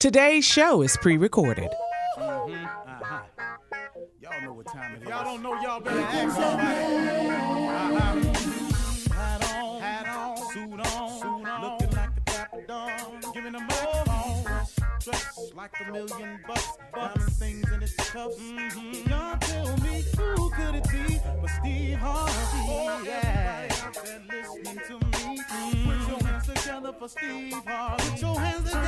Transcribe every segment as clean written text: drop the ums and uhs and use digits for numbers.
Today's show is pre-recorded. Y'all know what time it is. Y'all don't know, y'all better ask somebody. Hat on, suit on, looking like a dapper dog, giving them microphone, dressed like $1 million, diamond things in its cups. Y'all tell me who could it be but Steve Harvey? Everybody out there listening to me, put your hands together for Steve Harvey. Put your hands together.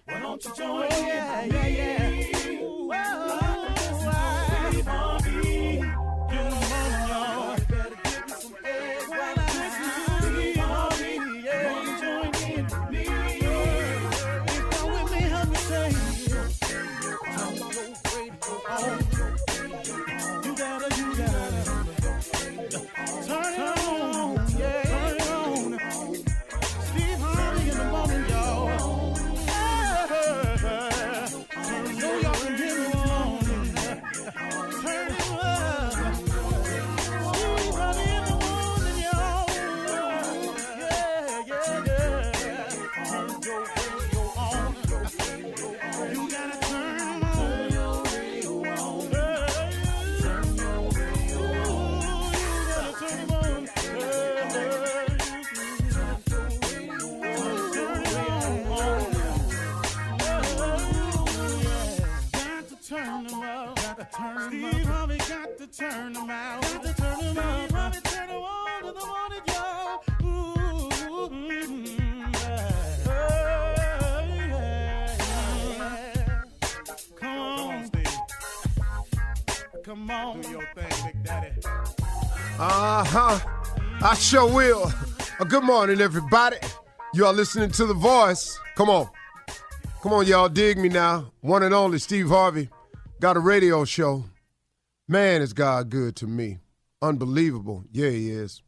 Why don't you join me? Steve Harvey, get them on, y'all. Better give me some eggs while I listen. Steve Harvey, join in with me. If you're with me, help me say, turn your radio on. You gotta turn it on, yeah. Turn it on. Steve Harvey in the morning, y'all. So y'all can hear me on. Turn it up. Steve Harvey in the morning, y'all. Yeah. Turn your radio on. You gotta turn your radio on. Turn your radio on. You gotta turn it on. Turn them up, Steve Harvey got to turn them out. Got to turn them up, Steve Harvey turn them on to the morning, y'all. Come on, Steve. Come on, do your thing, Big Daddy. I sure will. Good morning, everybody. You are listening to The Voice. Come on, y'all, dig me now. One and only Steve Harvey. Got a radio show. Man, is God good to me. Unbelievable. Yeah, he is.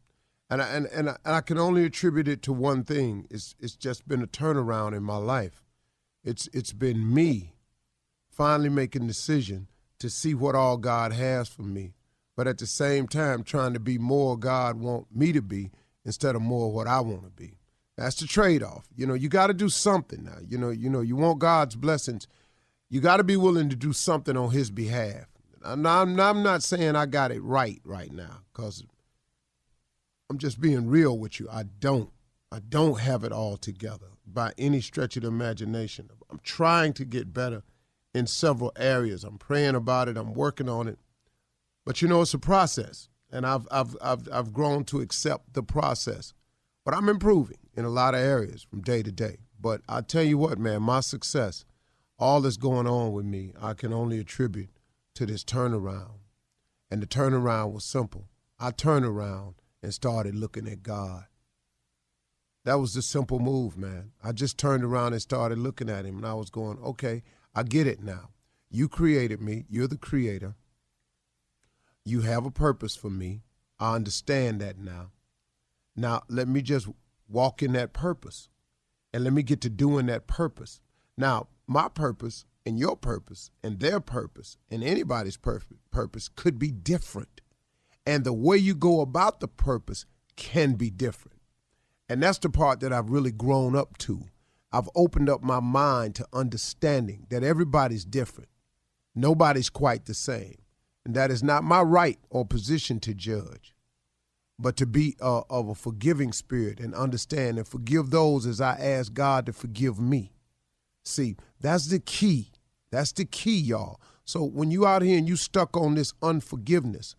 And I can only attribute it to one thing. It's just been a turnaround in my life. It's been me finally making a decision to see what all God has for me, but at the same time trying to be more God want me to be instead of more what I want to be. That's the trade-off. You got to do something now. You want God's blessings. You got to be willing to do something on his behalf. I'm not saying I got it right now, because I'm just being real with you. I don't have it all together by any stretch of the imagination. I'm trying to get better in several areas. I'm praying about it. I'm working on it. But it's a process, and I've grown to accept the process. But I'm improving in a lot of areas from day to day. But I tell you what, man, my success, all that's going on with me, I can only attribute to this turnaround. And the turnaround was simple. I turned around and started looking at God. That was the simple move, man. I just turned around and started looking at him, and I was going, okay, I get it now. You created me. You're the creator. You have a purpose for me. I understand that now. Now, let me just walk in that purpose, and let me get to doing that purpose. Now, my purpose and your purpose and their purpose and anybody's purpose could be different. And the way you go about the purpose can be different. And that's the part that I've really grown up to. I've opened up my mind to understanding that everybody's different. Nobody's quite the same. And that is not my right or position to judge, but to be of a forgiving spirit and understand and forgive those as I ask God to forgive me. See, that's the key. That's the key, y'all. So when you out here and you stuck on this unforgiveness,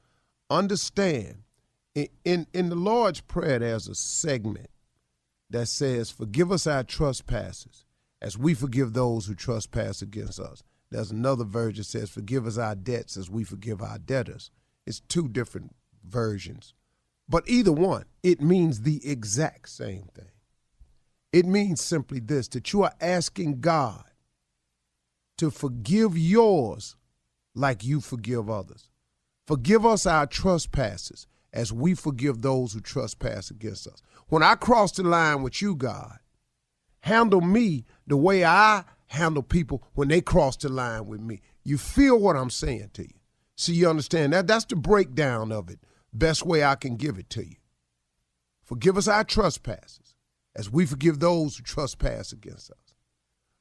understand, in the Lord's Prayer, there's a segment that says, forgive us our trespasses as we forgive those who trespass against us. There's another version that says, forgive us our debts as we forgive our debtors. It's two different versions. But either one, it means the exact same thing. It means simply this, that you are asking God to forgive yours like you forgive others. Forgive us our trespasses as we forgive those who trespass against us. When I cross the line with you, God, handle me the way I handle people when they cross the line with me. You feel what I'm saying to you? See, you understand that? That's the breakdown of it. Best way I can give it to you. Forgive us our trespasses as we forgive those who trespass against us.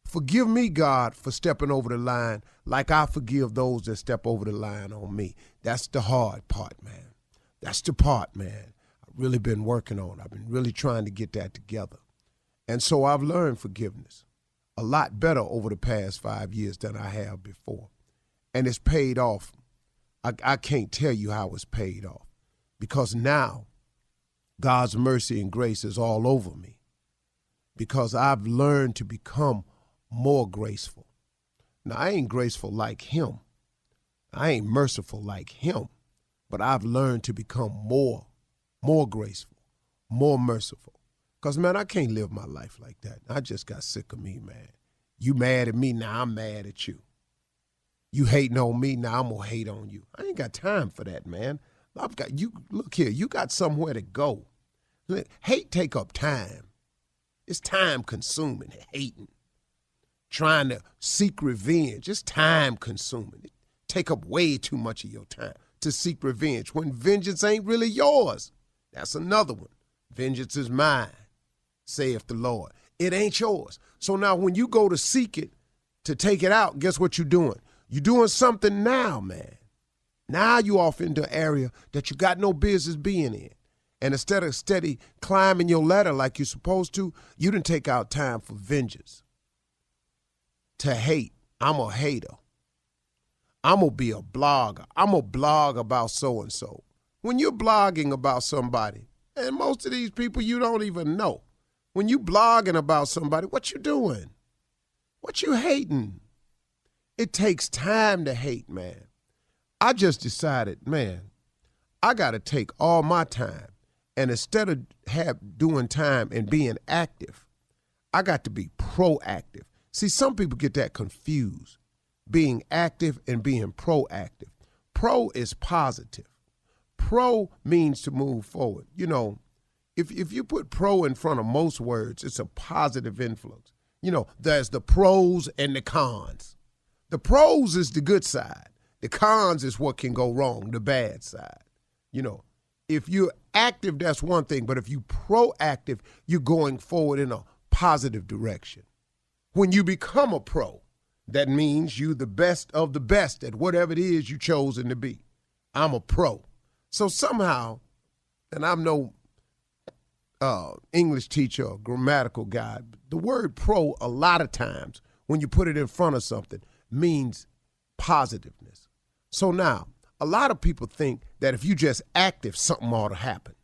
Forgive me, God, for stepping over the line like I forgive those that step over the line on me. That's the hard part, man. That's the part, man, I've really been working on. I've been really trying to get that together. And so I've learned forgiveness a lot better over the past 5 years than I have before. And it's paid off. I can't tell you how it's paid off, because now God's mercy and grace is all over me, because I've learned to become more graceful. Now, I ain't graceful like him. I ain't merciful like him, but I've learned to become more graceful, more merciful. Because, man, I can't live my life like that. I just got sick of me, man. You mad at me, now I'm mad at you. You hating on me, now I'm going to hate on you. I ain't got time for that, man. I've got you. Look here, you got somewhere to go. Hate take up time. It's time consuming, hating. Trying to seek revenge. It's time consuming. It take up way too much of your time to seek revenge when vengeance ain't really yours. That's another one. Vengeance is mine, saith the Lord. It ain't yours. So now when you go to seek it, to take it out, guess what you're doing? You're doing something now, man. Now you off into an area that you got no business being in. And instead of steady climbing your ladder like you're supposed to, you didn't take out time for vengeance. To hate. I'm a hater. I'm going to be a blogger. I'm going to blog about so-and-so. When you're blogging about somebody, and most of these people you don't even know, when you blogging about somebody, what you doing? What you hating? It takes time to hate, man. I just decided, man, I got to take all my time, and instead of doing time and being active, I got to be proactive. See, some people get that confused, being active and being proactive. Pro is positive. Pro means to move forward. You know, if you put pro in front of most words, it's a positive influence. You know, there's the pros and the cons. The pros is the good side. The cons is what can go wrong, the bad side. You know, if you're active, that's one thing. But if you're proactive, you're going forward in a positive direction. When you become a pro, that means you the best of the best at whatever it is you chosen to be. I'm a pro. So somehow, and I'm no English teacher or grammatical guy, the word pro a lot of times when you put it in front of something means positiveness. So now, a lot of people think that if you just active, something ought to happen.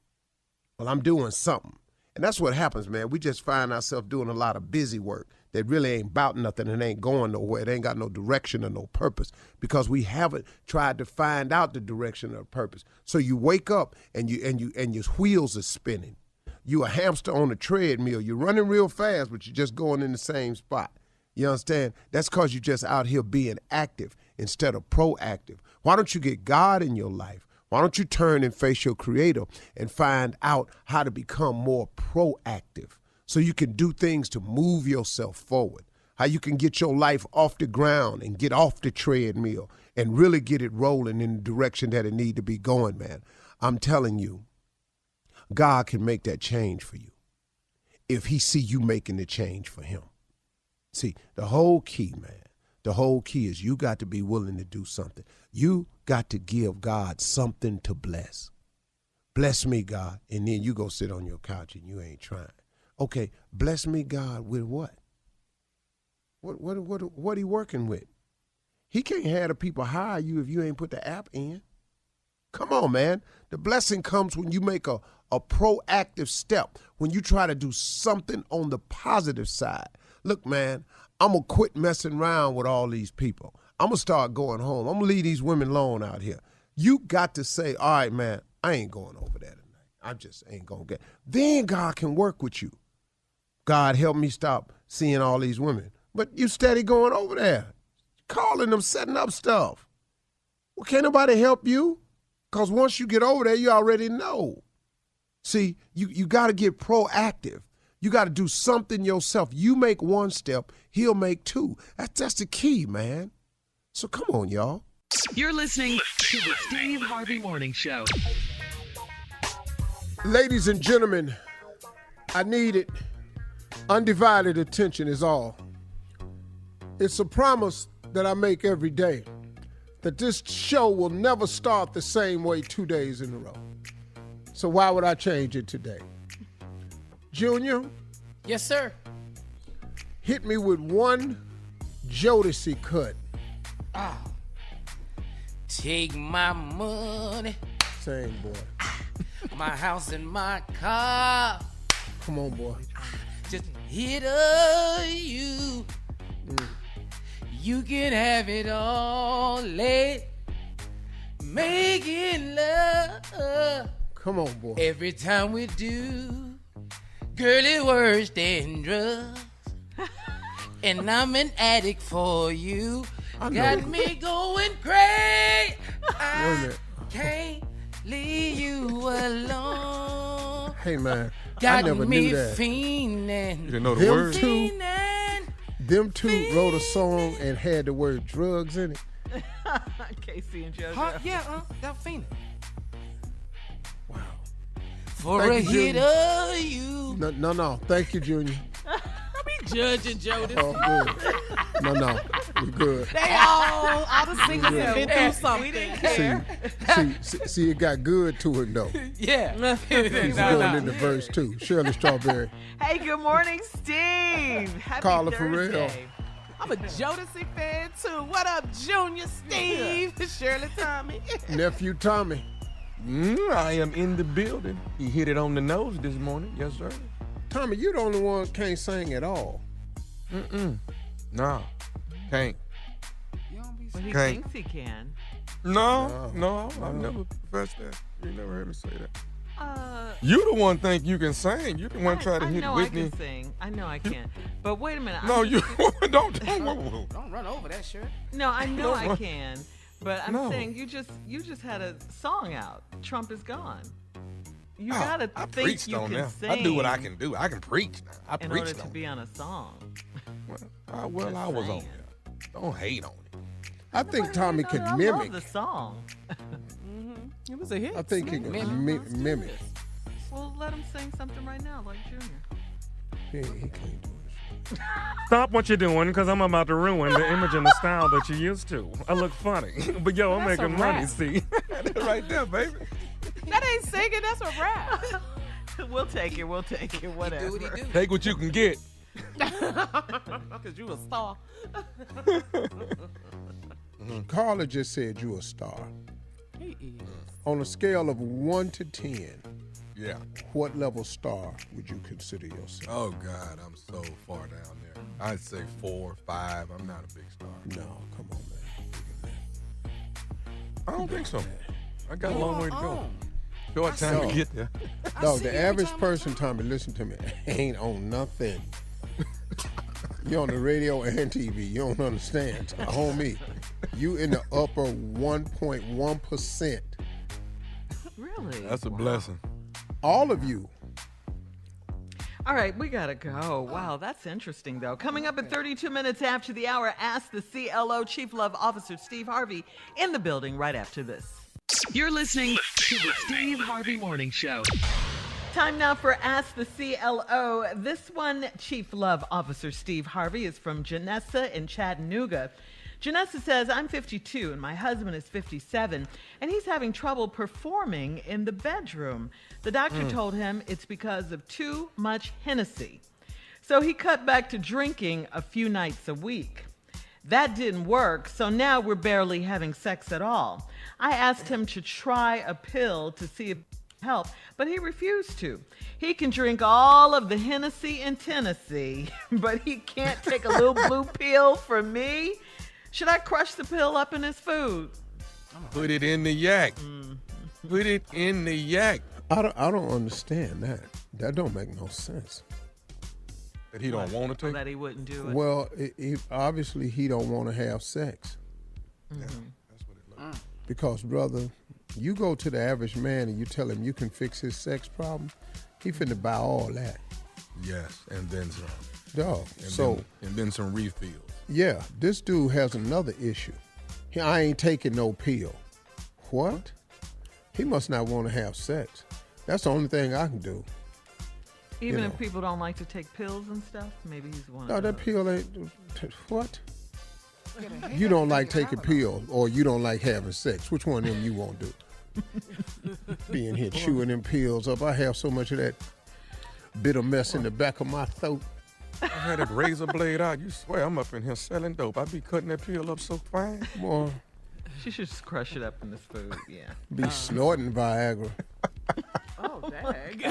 Well, I'm doing something. And that's what happens, man. We just find ourselves doing a lot of busy work that really ain't about nothing and ain't going nowhere. It ain't got no direction or no purpose because we haven't tried to find out the direction or purpose. So you wake up and your wheels are spinning. You a hamster on a treadmill. You're running real fast, but you're just going in the same spot. You understand? That's because you're just out here being active instead of proactive. Why don't you get God in your life? Why don't you turn and face your Creator and find out how to become more proactive so you can do things to move yourself forward, how you can get your life off the ground and get off the treadmill and really get it rolling in the direction that it need to be going, man. I'm telling you, God can make that change for you if he see you making the change for him. See, the whole key, man, the whole key is you got to be willing to do something. You got to give God something to bless. Bless me, God, and then you go sit on your couch and you ain't trying. Okay, bless me, God, with what? What he working with? He can't have the people hire you if you ain't put the app in. Come on, man. The blessing comes when you make a proactive step, when you try to do something on the positive side. Look, man, I'm going to quit messing around with all these people. I'm going to start going home. I'm going to leave these women alone out here. You got to say, all right, man, I ain't going over there tonight. I just ain't going to get. Then God can work with you. God, help me stop seeing all these women. But you steady going over there, calling them, setting up stuff. Well, can't nobody help you? Because once you get over there, you already know. See, you got to get proactive. You got to do something yourself. You make one step, he'll make two. That's the key, man. So come on, y'all. You're listening to the Steve Harvey Morning Show. Ladies and gentlemen, I need it. Undivided attention is all. It's a promise that I make every day that this show will never start the same way 2 days in a row. So why would I change it today? Junior? Yes, sir. Hit me with one Jodeci cut. Take my money, Same boy. my house and my car. Come on, boy. Just hit you. You can have it all, late. Making love. Come on, boy. Every time we do, girl, it worse than drugs. And I'm an addict for you. Got me going crazy. I can't leave you alone. Hey, man, Got I never me knew that. fiending. You didn't know the words? Them two wrote a song and had the word drugs in it. Casey and JoJo. Huh? Yeah, that fiending. Wow. For Thank a you, hit Junior. of you. No. Thank you, Junior. I be judging Jodeci. Oh, good. No. We're good. They all the singers have been through something. We didn't care. See, it got good to him, though. Yeah. He's going into verse 2. Shirley Strawberry. Hey, good morning, Steve. Happy Carla, for Thursday. real. I'm a Jodeci fan, too. What up, Junior, Steve, Shirley, Tommy? Nephew Tommy. I am in the building. He hit it on the nose this morning. Yes, sir. Tommy, you the only one can't sing at all. No, can't. Well, he Okay. thinks he can. No, I've never professed that. You never heard me say that. Uh, You the one think you can sing. You the one try to I hit know Whitney. I can sing. I know I can. But wait a minute. No, I'm you just- don't. Don't run over that shirt. No, I know I can. But I'm No. saying you just had a song out. Trump is gone. You Oh, gotta I think preached you on can them. sing. I do what I can do. I can preach now. I in order preached to on be on a song. I was on saying. there. Don't hate on it. I think Tommy I can love mimic. the song. It was a hit. I think he can mimic. Well, let him sing something right now, like Junior. He can't do it. Stop what you're doing, because I'm about to ruin the image and the style that you used to. I look funny. But yo, I'm That's a making money, rap. see? Right there, baby. That ain't singing, that's a rap. We'll take it, whatever. Do what he do. Take what you can get. Because you a star. Carla just said you a star. He is. On a scale of 1 to 10, Yeah. what level star would you consider yourself? Oh God, I'm so far down there. I'd say 4, 5. I'm not a big star. No, come on, man. I don't think so. I got a long way to go. Short time to get there. No, see the you every average time I person, Tommy, listen to me, ain't on nothing. You on the radio and TV. You don't understand. Homie, you in the upper 1.1%. Really? That's a blessing. All of you. All right, we gotta go. Wow, that's interesting, though. Coming up at 32 minutes after the hour, ask the CLO Chief Love Officer Steve Harvey in the building right after this. You're listening to the Steve Harvey Morning Show. Time now for Ask the CLO. This one, Chief Love Officer Steve Harvey, is from Janessa in Chattanooga. Janessa says, I'm 52 and my husband is 57, and he's having trouble performing in the bedroom. The doctor told him it's because of too much Hennessy. So he cut back to drinking a few nights a week. That didn't work, so now we're barely having sex at all. I asked him to try a pill to see if it helped, but he refused to. He can drink all of the Hennessy in Tennessee, but he can't take a little blue pill for me. Should I crush the pill up in his food? Put it in the yak. Put it in the yak. I don't understand that. That don't make no sense. That he don't want to take. That he wouldn't do it. Well, obviously he don't want to have sex. Yeah, that's what it looks like. Because, brother, you go to the average man and you tell him you can fix his sex problem, he finna buy all that. Yes, and then some. Dog. And So, then some refills. yeah, this dude has another issue. I ain't taking no pill. What? He must not want to have sex. That's the only thing I can do. Even if people don't like to take pills and stuff, maybe he's one of those. No, that pill ain't. What? You don't like taking pills, or you don't like having sex. Which one of them you won't do? Being here chewing them pills up. I have so much of that bitter mess in the back of my throat. I had that razor blade out. You swear I'm up in here selling dope. I be cutting that pill up so fine. Boy, She should just crush it up in this food, yeah. be snorting Viagra. Oh, dang.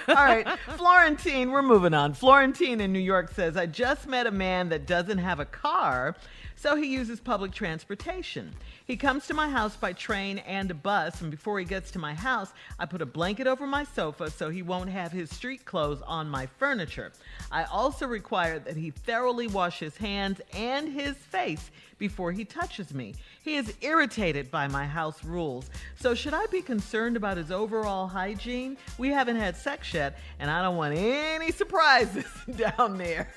All right, Florentine, we're moving on. Florentine in New York says, I just met a man that doesn't have a car, so he uses public transportation. He comes to my house by train and a bus, and before he gets to my house, I put a blanket over my sofa so he won't have his street clothes on my furniture. I also require that he thoroughly wash his hands and his face before he touches me. He is irritated by my house rules. So should I be concerned about his overall hygiene? We haven't had sex yet, and I don't want any surprises down there.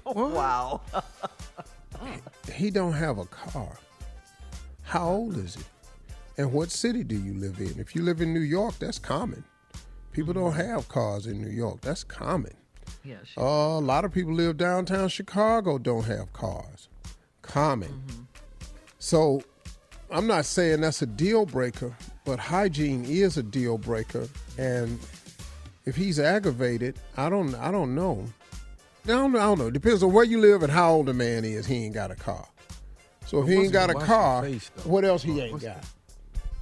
Wow. He don't have a car. How old is he? And what city do you live in? If you live in New York, that's common. People don't have cars in New York. That's common. Yeah, A lot of people live downtown Chicago, don't have cars. Common. So I'm not saying that's a deal breaker, but hygiene is a deal breaker. And if he's aggravated, I don't know. I don't know. Depends on where you live and how old the man is. He ain't got a car. So if he ain't got a car, what else he ain't got?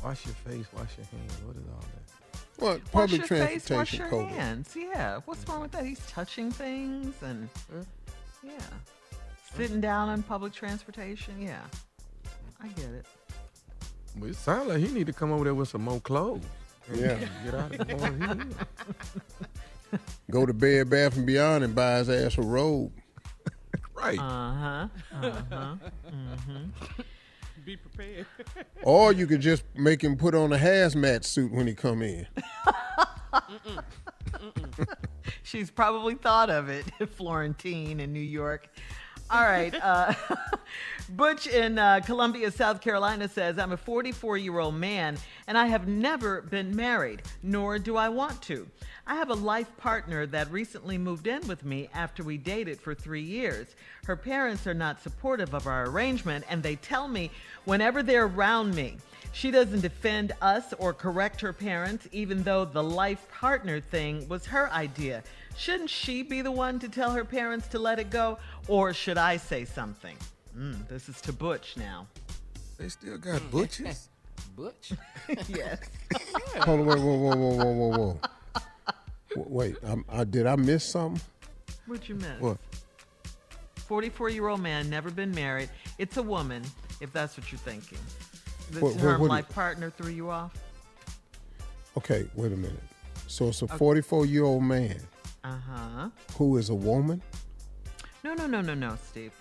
Wash your face, wash your hands. What is all that? What? Public wash your face, transportation wash your code. hands. Yeah. What's wrong with that? He's touching things and sitting down on public transportation. Yeah, I get it. Well, it sounds like he need to come over there with some more clothes. Yeah. Get out of the morning. Go to Bed Bath & Beyond and buy his ass a robe. Right. Be prepared. Or you could just make him put on a hazmat suit when he come in. She's probably thought of it, Florentine in New York. All right. Butch in Columbia, South Carolina says, I'm a 44-year-old man, and I have never been married, nor do I want to. I have a life partner that recently moved in with me after we dated for 3 years. Her parents are not supportive of our arrangement, and they tell me whenever they're around me. She doesn't defend us or correct her parents, even though the life partner thing was her idea. Shouldn't she be the one to tell her parents to let it go, or should I say something? This is to Butch now. They still got butches? Butch? Yes. Hold on, whoa. Wait, did I miss something? What'd you miss? What? 44-year-old man, never been married. It's a woman, if that's what you're thinking. The What term do you- life partner threw you off? Okay, wait a minute. So it's a 44-year-old man Uh-huh. who is a woman? No, Steve.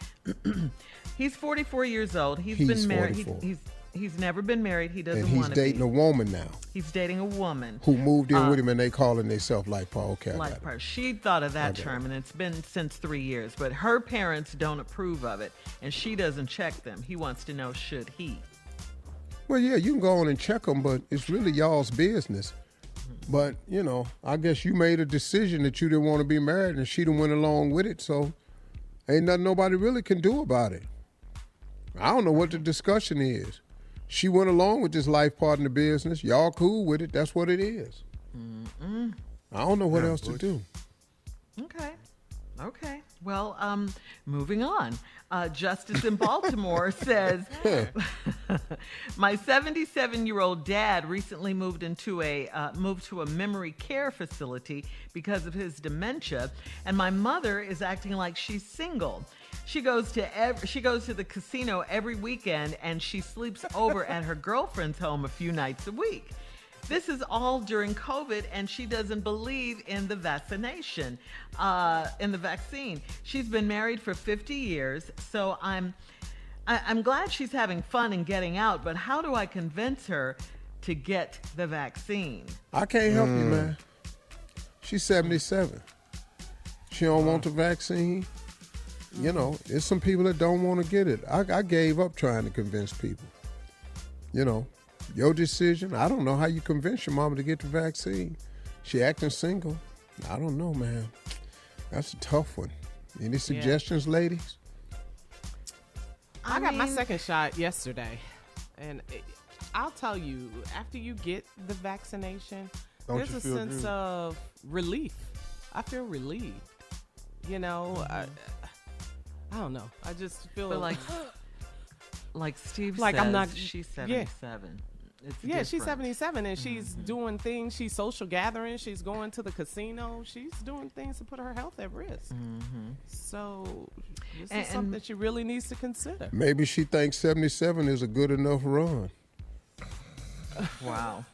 He's 44 years old. He's He's been married. 44. He's never been married. He doesn't And he's want to dating be. a woman now He's dating a woman. who moved in with him, and they calling themselves life partner. Okay, I got Life it. partner. She thought of that Okay. term, and it's been since 3 years. But her parents don't approve of it, and she doesn't check them. He wants to know, should he? Well, yeah, you can go on and check them, but it's really y'all's business. But, I guess you made a decision that you didn't want to be married, and she done went along with it, so ain't nothing nobody really can do about it. I don't know what the discussion is. She went along with this life partner business. Y'all cool with it. That's what it is. I don't know what else to do. Okay. Well, moving on. Justice in Baltimore says, my 77-year-old dad recently moved to a memory care facility because of his dementia, and my mother is acting like she's single. She goes to the casino every weekend, and she sleeps over at her girlfriend's home a few nights a week. This is all during COVID, and she doesn't believe in the vaccine. She's been married for 50 years, so I'm glad she's having fun and getting out, but how do I convince her to get the vaccine? I can't help you, man. She's 77. She don't want the vaccine. There's some people that don't want to get it. I gave up trying to convince people. you know, your decision. I don't know how you convince your mama to get the vaccine. She acting single. I don't know, man. That's a tough one. Any suggestions, ladies? I got my second shot yesterday. And I'll tell you, after you get the vaccination, there's a sense of relief. I feel relieved. You know, I don't know. I just feel like Steve like says, I'm not, she's 77. She's 77 and she's doing things. She's social gatherings. She's going to the casino. She's doing things to put her health at risk. So this is something she really needs to consider. Maybe she thinks 77 is a good enough run. Wow.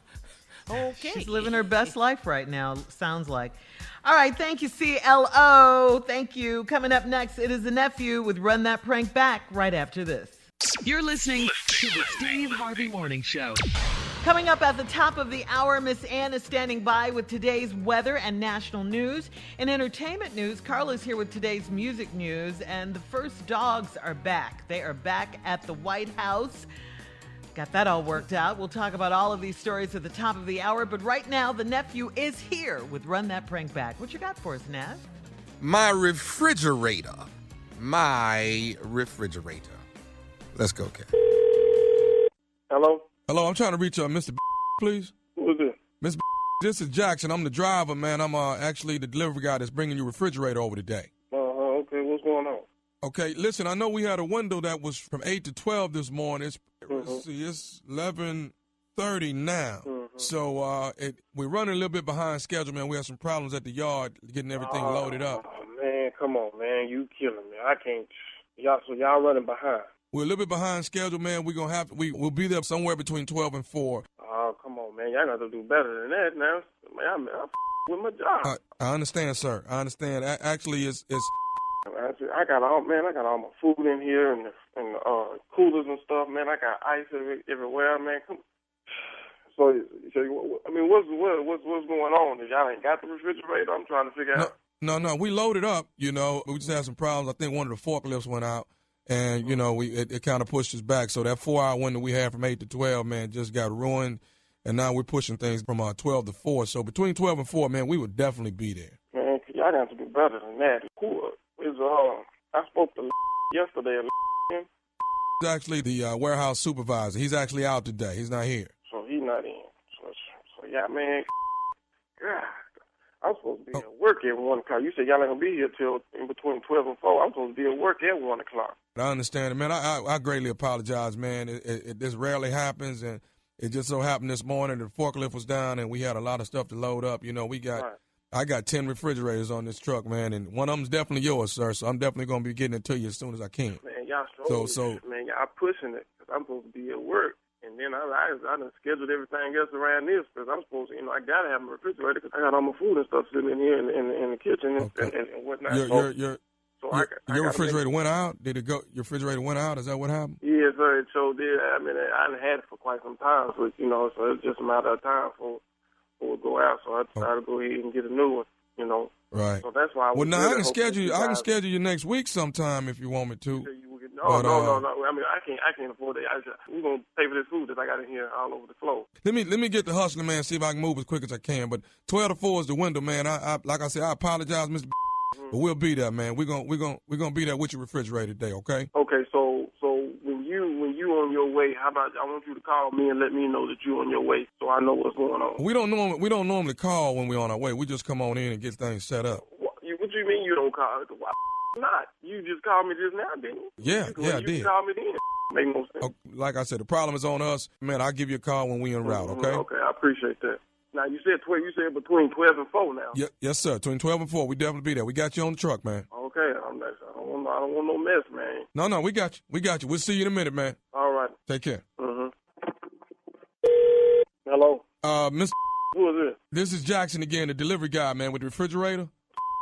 Okay. She's living her best life right now, sounds like. All right, thank you, CLO. Thank you. Coming up next, it is the nephew with Run That Prank Back right after this. You're listening to the Steve Harvey Morning Show. Coming up at the top of the hour, Miss Ann is standing by with today's weather and national news. In entertainment news, Carla's here with today's music news, and the first dogs are back. They are back at the White House. Got that all worked out. We'll talk about all of these stories at the top of the hour, but right now, the nephew is here with Run That Prank Back. What you got for us, Nav? My refrigerator. Let's go, Kat. Hello? Hello, I'm trying to reach Mr. please. Who is this? Mr. This is Jackson. I'm the driver, man. I'm actually the delivery guy that's bringing you refrigerator over today. Okay, what's going on? Okay, listen, I know we had a window that was from 8 to 12 this morning. It's 11:30 now. So we're running a little bit behind schedule, man. We have some problems at the yard getting everything loaded up. Oh, man, come on, man. You killing me. I can't. Y'all running behind. We're a little bit behind schedule, man. We're gonna we'll be there somewhere between 12 and 4. Oh, come on, man. Y'all got to do better than that now. Man, I'm with my job. I understand, sir. I understand. Actually, it's. I got all my food in here and coolers and stuff, man. I got ice everywhere, man. Come. So I mean, what's going on? Y'all ain't got the refrigerator? I'm trying to figure out. No, we loaded up. You know, we just had some problems. I think one of the forklifts went out. And, you know, it kind of pushed us back. So that 4-hour window we had from 8 to 12, man, just got ruined. And now we're pushing things from 12 to 4. So between 12 and 4, man, we would definitely be there. Man, y'all got to do better than that. Cool. I spoke to yesterday. He's actually the warehouse supervisor. He's actually out today. He's not here. So he's not in. So yeah, man. God. I'm supposed to be at work at 1 o'clock. You said y'all ain't going to be here till in between 12 and 4. I'm supposed to be at work at 1 o'clock. I understand it, man. I greatly apologize, man. This rarely happens, and it just so happened this morning the forklift was down, and we had a lot of stuff to load up. You know, I got 10 refrigerators on this truck, man, and one of them's definitely yours, sir, so I'm definitely going to be getting it to you as soon as I can. Man, y'all man, y'all pushing it because I'm supposed to be at work. And then I done scheduled everything else around this because I'm supposed to, I got to have my refrigerator because I got all my food and stuff sitting in here in the kitchen and whatnot. Your refrigerator went out? Did it go? Your refrigerator went out? Is that what happened? Yes, sir. It sure did. I mean, I done had it for quite some time, so so it's just a matter of time for it go out. So I decided to go ahead and get a new one. Right. So that's why I was. Well, now I can schedule you next week sometime if you want me to. No. I mean, I can't afford it. We're gonna pay for this food that I got in here all over the floor. Let me get the hustler, man. See if I can move as quick as I can. But 12 to 4 is the window, man. I like I said, I apologize, Mr. But we'll be there, man. We're gonna be there with your refrigerator today, okay? Okay. So when you on your way, how about I want you to call me and let me know that you're on your way, so I know what's going on. We don't normally call when we're on our way. We just come on in and get things set up. What you mean you don't call? Why not? You just called me just now, didn't you? Yeah, I did. You called me then. Make no sense. Like I said, the problem is on us. Man, I'll give you a call when we en route, okay? Okay, I appreciate that. Now, you said 12. You said between 12 and 4 now. Yes, sir. Between 12 and 4. We definitely be there. We got you on the truck, man. Okay. I don't want no mess, man. No, we got you. We'll see you in a minute, man. All right. Take care. Hello? Mr. Who is this? This is Jackson again, the delivery guy, man, with the refrigerator.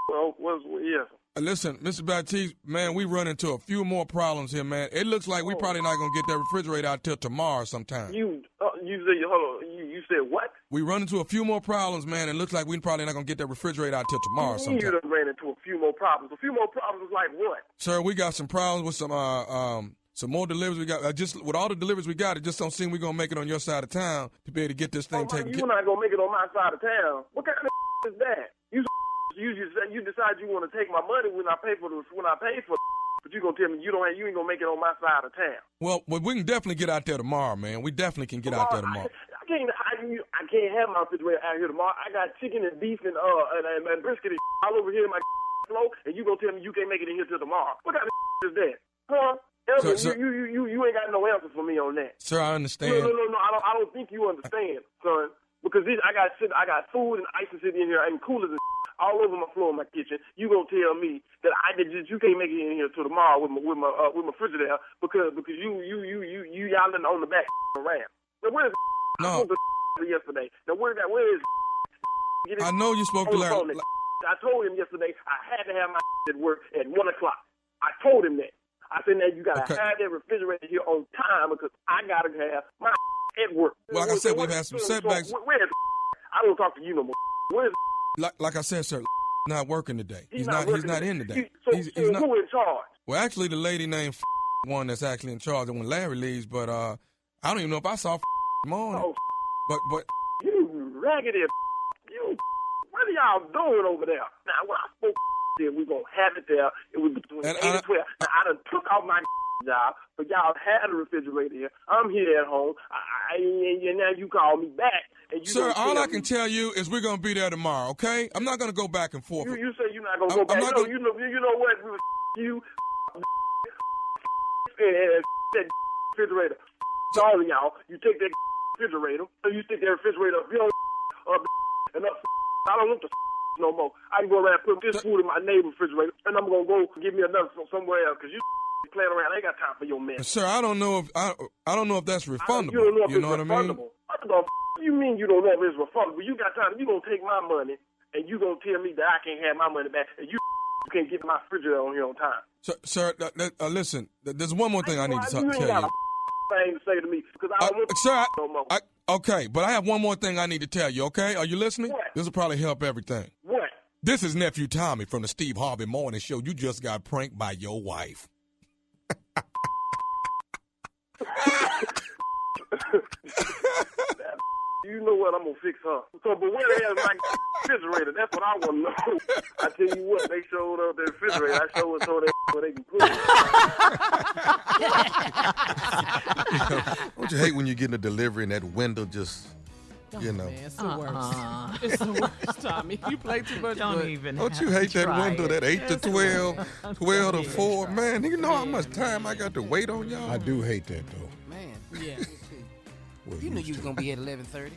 Well, yes. Listen, Mr. Baptiste, man, we run into a few more problems here, man. It looks like we probably not going to get that refrigerator out till tomorrow sometime. You said what? We run into a few more problems, man. It looks like we probably not going to get that refrigerator out till tomorrow sometime. You done ran into a few more problems. A few more problems like what? Sir, we got some problems with So more deliveries we got. Just with all the deliveries we got, it just don't seem we're going to make it on your side of town to be able to get this thing taken care of. You're not going to make it on my side of town. What kind of is that? You decide you want to take my money when I pay for but you gonna tell me you ain't gonna make it on my side of town. Well, we can definitely get out there tomorrow, man. We definitely can get out there tomorrow. I can't have my refrigerator out here tomorrow. I got chicken and beef and brisket and all over here in my flow, and you gonna tell me you can't make it in here till tomorrow? What kind of is that? Huh? Sir, you ain't got no answer for me on that. Sir, I understand. No. I don't think you understand, son. Because I got food and ice sitting in here and coolers and all over my floor in my kitchen. You gonna tell me that you can't make it in here till tomorrow with my refrigerator because you yelling on the back around. Now where's no yesterday? Now where is I know you spoke to Larry. I told him yesterday I had to have my at work at 1:00. I told him that. I said, now you gotta have that refrigerator here on time because I gotta have my at work. Well, like I said, we've had some setbacks. Where's I don't talk to you no more. Where's like I said, sir, not working today. He's not in today. He's not. Who in charge? Well, actually, the lady named one that's actually in charge when Larry leaves, but I don't even know if I saw morning. Oh, but you raggedy you. What are y'all doing over there? Now, when I spoke there, we gonna have it there. It was between 8 and 12. Now, I done took off my job, but y'all had a refrigerator here. I'm here at home. And now you call me back. And you sir, all I can tell you is we're gonna be there tomorrow. Okay? I'm not gonna go back and forth. You say you're not gonna go back. You know what? You and that refrigerator. All of y'all, you take that refrigerator, and you stick that refrigerator up your and up. I don't want the no more. I can go around and put this food in my neighbor's refrigerator, and I'm gonna go give me another somewhere else because you playing around. I ain't got time for your mess. Sir, I don't know if that's refundable. You don't know if you know it's what I mean? What the you mean you don't know if it's refundable? You got time. You gonna take my money and you gonna tell me that I can't have my money back and you can't get my refrigerator on here on time. Sir, listen. There's one more thing I need to tell you. You ain't got a thing to say to me because I don't want sir, no more. Okay, but I have one more thing I need to tell you. Okay, are you listening? What? This will probably help everything. What? This is Nephew Tommy from the Steve Harvey Morning Show. You just got pranked by your wife. You know what? I'm gonna fix her. So, but where the hell is my refrigerator? That's what I want to know. I tell you what, they showed up their refrigerator. I showed so where they can put it. Don't you hate when you get a delivery and that window just, you know? Man, it's the worst. It's the worst, Tommy. You play too much. Don't you hate that window, that 8 to 12, 12 to 4? Man, you know how much time I got to wait on y'all? I do hate that, though. Man. Yeah. Well, You knew you was going to be at 11:30.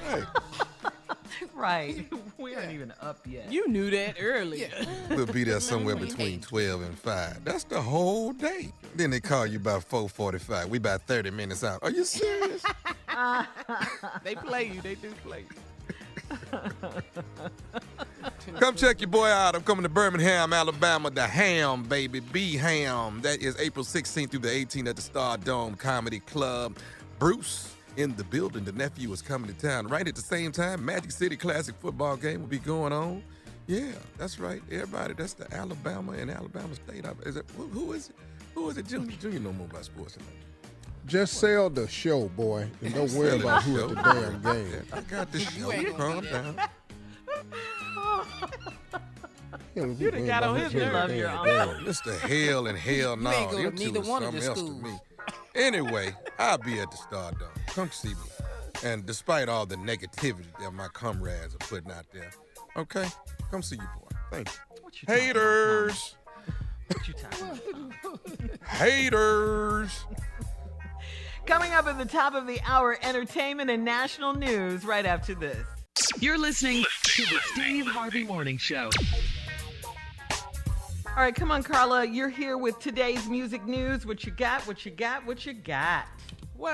Hey. Right. We aren't even up yet. You knew that earlier. We'll be there somewhere between 12 and 5. That's the whole day. Then they call you about 4:45. We about 30 minutes out. Are you serious? They play you. They do play you. Come check your boy out. I'm coming to Birmingham, Alabama. The Ham, baby. B-Ham. That is April 16th through the 18th at the Star Dome Comedy Club. Bruce in the building. The nephew is coming to town. Right at the same time, Magic City Classic football game will be going on. Yeah, that's right. Everybody, that's the Alabama and Alabama State. Is it, who is it? Who is it? Junior know more about sports than I do. Just sell the show, boy, and don't worry about who at the damn game. I got the show. Calm down. You done got on his nerve. Mr. Hell and Hell No. You ain't go to neither one of the else to schools. me. Anyway, I'll be at the Stardome. Come see me. And despite all the negativity that my comrades are putting out there, okay? Come see you, boy. Thank you. Haters. What you talking about? Haters. Coming up at the top of the hour, entertainment and national news right after this. You're listening to the Steve Harvey Morning Show. All right, come on, Carla. You're here with today's music news. What you got? Well,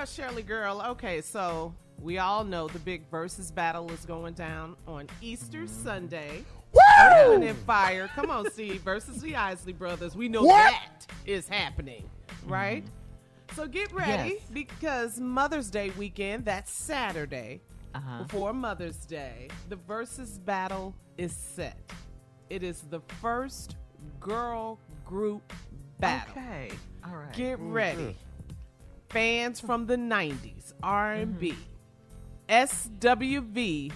Shirley girl, okay, so we all know the big Verzuz battle is going down on Easter Sunday. Woo! And fire. Come on, Steve, versus the Isley brothers. We know that is happening, right? So get ready because Mother's Day weekend, that's Saturday, before Mother's Day, the Verzuz battle is set. It is the first girl group battle. Okay. All right. Get ready. Fans from the 90s, R&B, SWV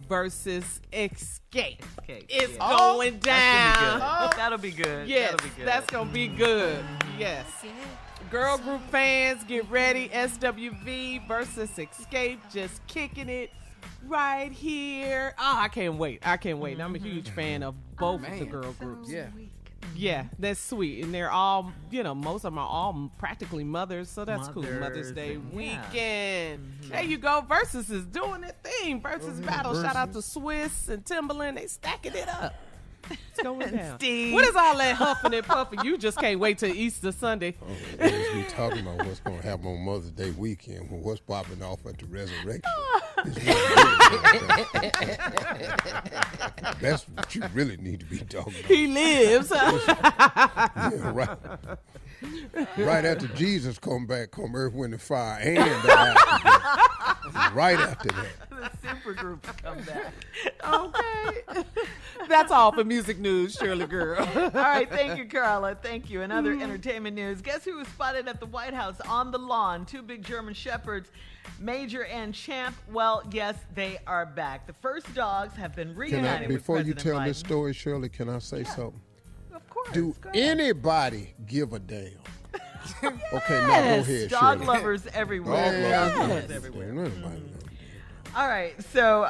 versus Xscape. It's going down. That'll be good. Yes, That'll be good. that's going to be good. Yes. Girl group fans, get ready. SWV versus Xscape, just kicking it right here. Oh, I can't wait. I'm a huge fan of both of the girl groups. Yeah, that's sweet. And they're all, most of them are all practically mothers, so that's cool. Mother's Day weekend. There you go. Verzuz is doing their thing. Verzuz battle. Shout out to Swiss and Timberland. They stacking it up. It's going down. Steve. What is all that huffing and puffing? You just can't wait till Easter Sunday. We talking about what's going to happen on Mother's Day weekend when what's popping off at the resurrection. That's what you really need to be talking about. He lives. Yeah, right. Right after Jesus come back, come Earth, Wind, and Fire, and right after that. The super groups come back. Okay. That's all for music news, Shirley girl. All right, thank you, Carla. Thank you. And other entertainment news. Guess who was spotted at the White House on the lawn? Two big German shepherds, Major and Champ. Well, yes, they are back. The first dogs have been reunited with Before you President tell Biden. this story, Shirley, can I say something? Of course. Do Go ahead. anybody give a damn? Okay, now go ahead, Dog Shirley. lovers everywhere. Dog Dog lovers lovers everywhere. everywhere. All right, so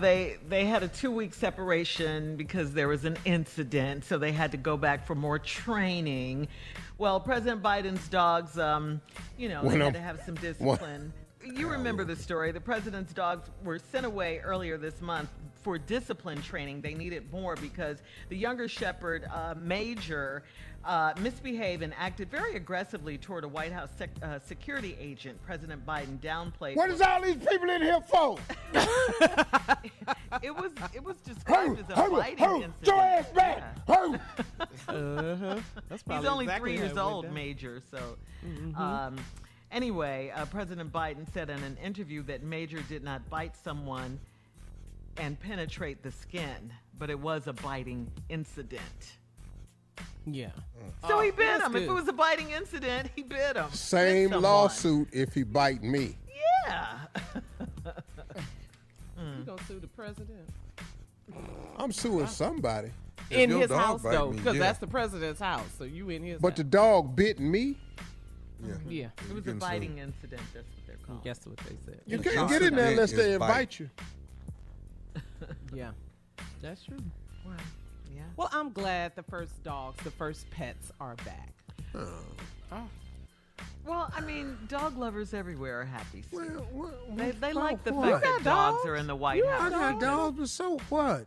they had a 2-week separation because there was an incident, so they had to go back for more training. Well, President Biden's dogs, they had to have some discipline. You remember the story. The president's dogs were sent away earlier this month for discipline training. They needed more because the younger shepherd, Major, misbehaved and acted very aggressively toward a White House security agent. President Biden downplayed. What is all these people in here for? It was described as a biting incident. Your ass back. Yeah. That's He's only exactly 3 how years it went old, down. Major. So, anyway, President Biden said in an interview that Major did not bite someone and penetrate the skin, but it was a biting incident. Yeah. So he bit that's him. If good. it was a biting incident, he bit him. Same Bit someone. lawsuit if he bite me. Yeah. You gonna sue the president? I'm suing somebody. In your his dog house, bite though, me, because yeah. that's the president's house. So you in his But the house. dog bit me. Yeah. It was a biting incident. That's what they're called. Guess what they said. You The can't get in there unless they incident is invite you. Yeah. That's true. Well, yeah. Well, I'm glad the first dogs, the first pets are back. Well, I mean, dog lovers everywhere are happy. Steve. They Well, like the what? fact You that got dogs are in the White I House. got dogs, but so what?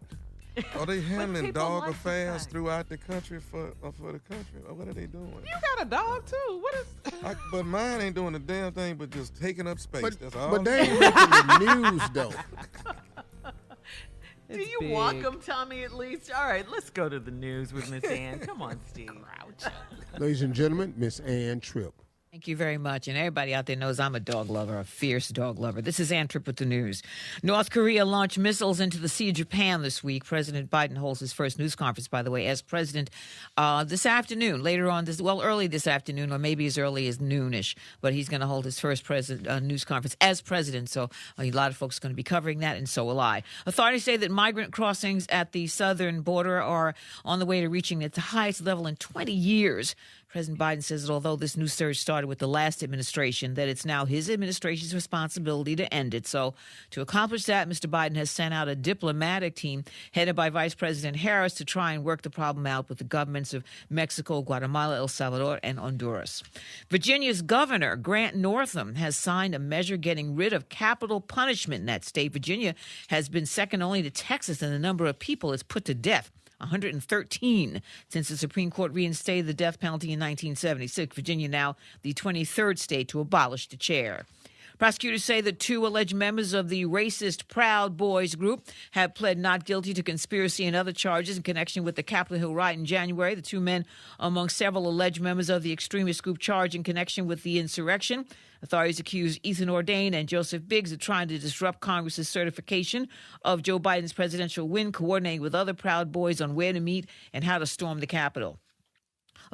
Are they handling people dog like the affairs fact. throughout the country for the country? Or what are they doing? You got a dog too. What is? But mine ain't doing a damn thing but just taking up space. But, That's all. but they ain't making the news, though. Do you walk them, Tommy, at least? All right, let's go to the news with Miss Ann. Come on, Steve. Ladies and gentlemen, Miss Ann Tripp. Thank you very much. And everybody out there knows I'm a dog lover, a fierce dog lover. This is Ann Tripp with the news. North Korea launched missiles into the Sea of Japan this week. President Biden holds his first news conference, by the way, as president this afternoon, early this afternoon, or maybe as early as noonish. But he's going to hold his first news conference as president. So a lot of folks are going to be covering that, and so will I. Authorities say that migrant crossings at the southern border are on the way to reaching its highest level in 20 years. President Biden says that although this new surge started with the last administration, that it's now his administration's responsibility to end it. So to accomplish that, Mr. Biden has sent out a diplomatic team headed by Vice President Harris to try and work the problem out with the governments of Mexico, Guatemala, El Salvador, and Honduras. Virginia's governor, Grant Northam, has signed a measure getting rid of capital punishment in that state. Virginia has been second only to Texas in the number of people it's put to death. 113 since the Supreme Court reinstated the death penalty in 1976. Virginia now the 23rd state to abolish the chair. Prosecutors say that 2 alleged members of the racist Proud Boys group have pled not guilty to conspiracy and other charges in connection with the Capitol Hill riot in January. The 2 men, among several alleged members of the extremist group charged in connection with the insurrection. Authorities accuse Ethan Ordain and Joseph Biggs of trying to disrupt Congress's certification of Joe Biden's presidential win, coordinating with other Proud Boys on where to meet and how to storm the Capitol.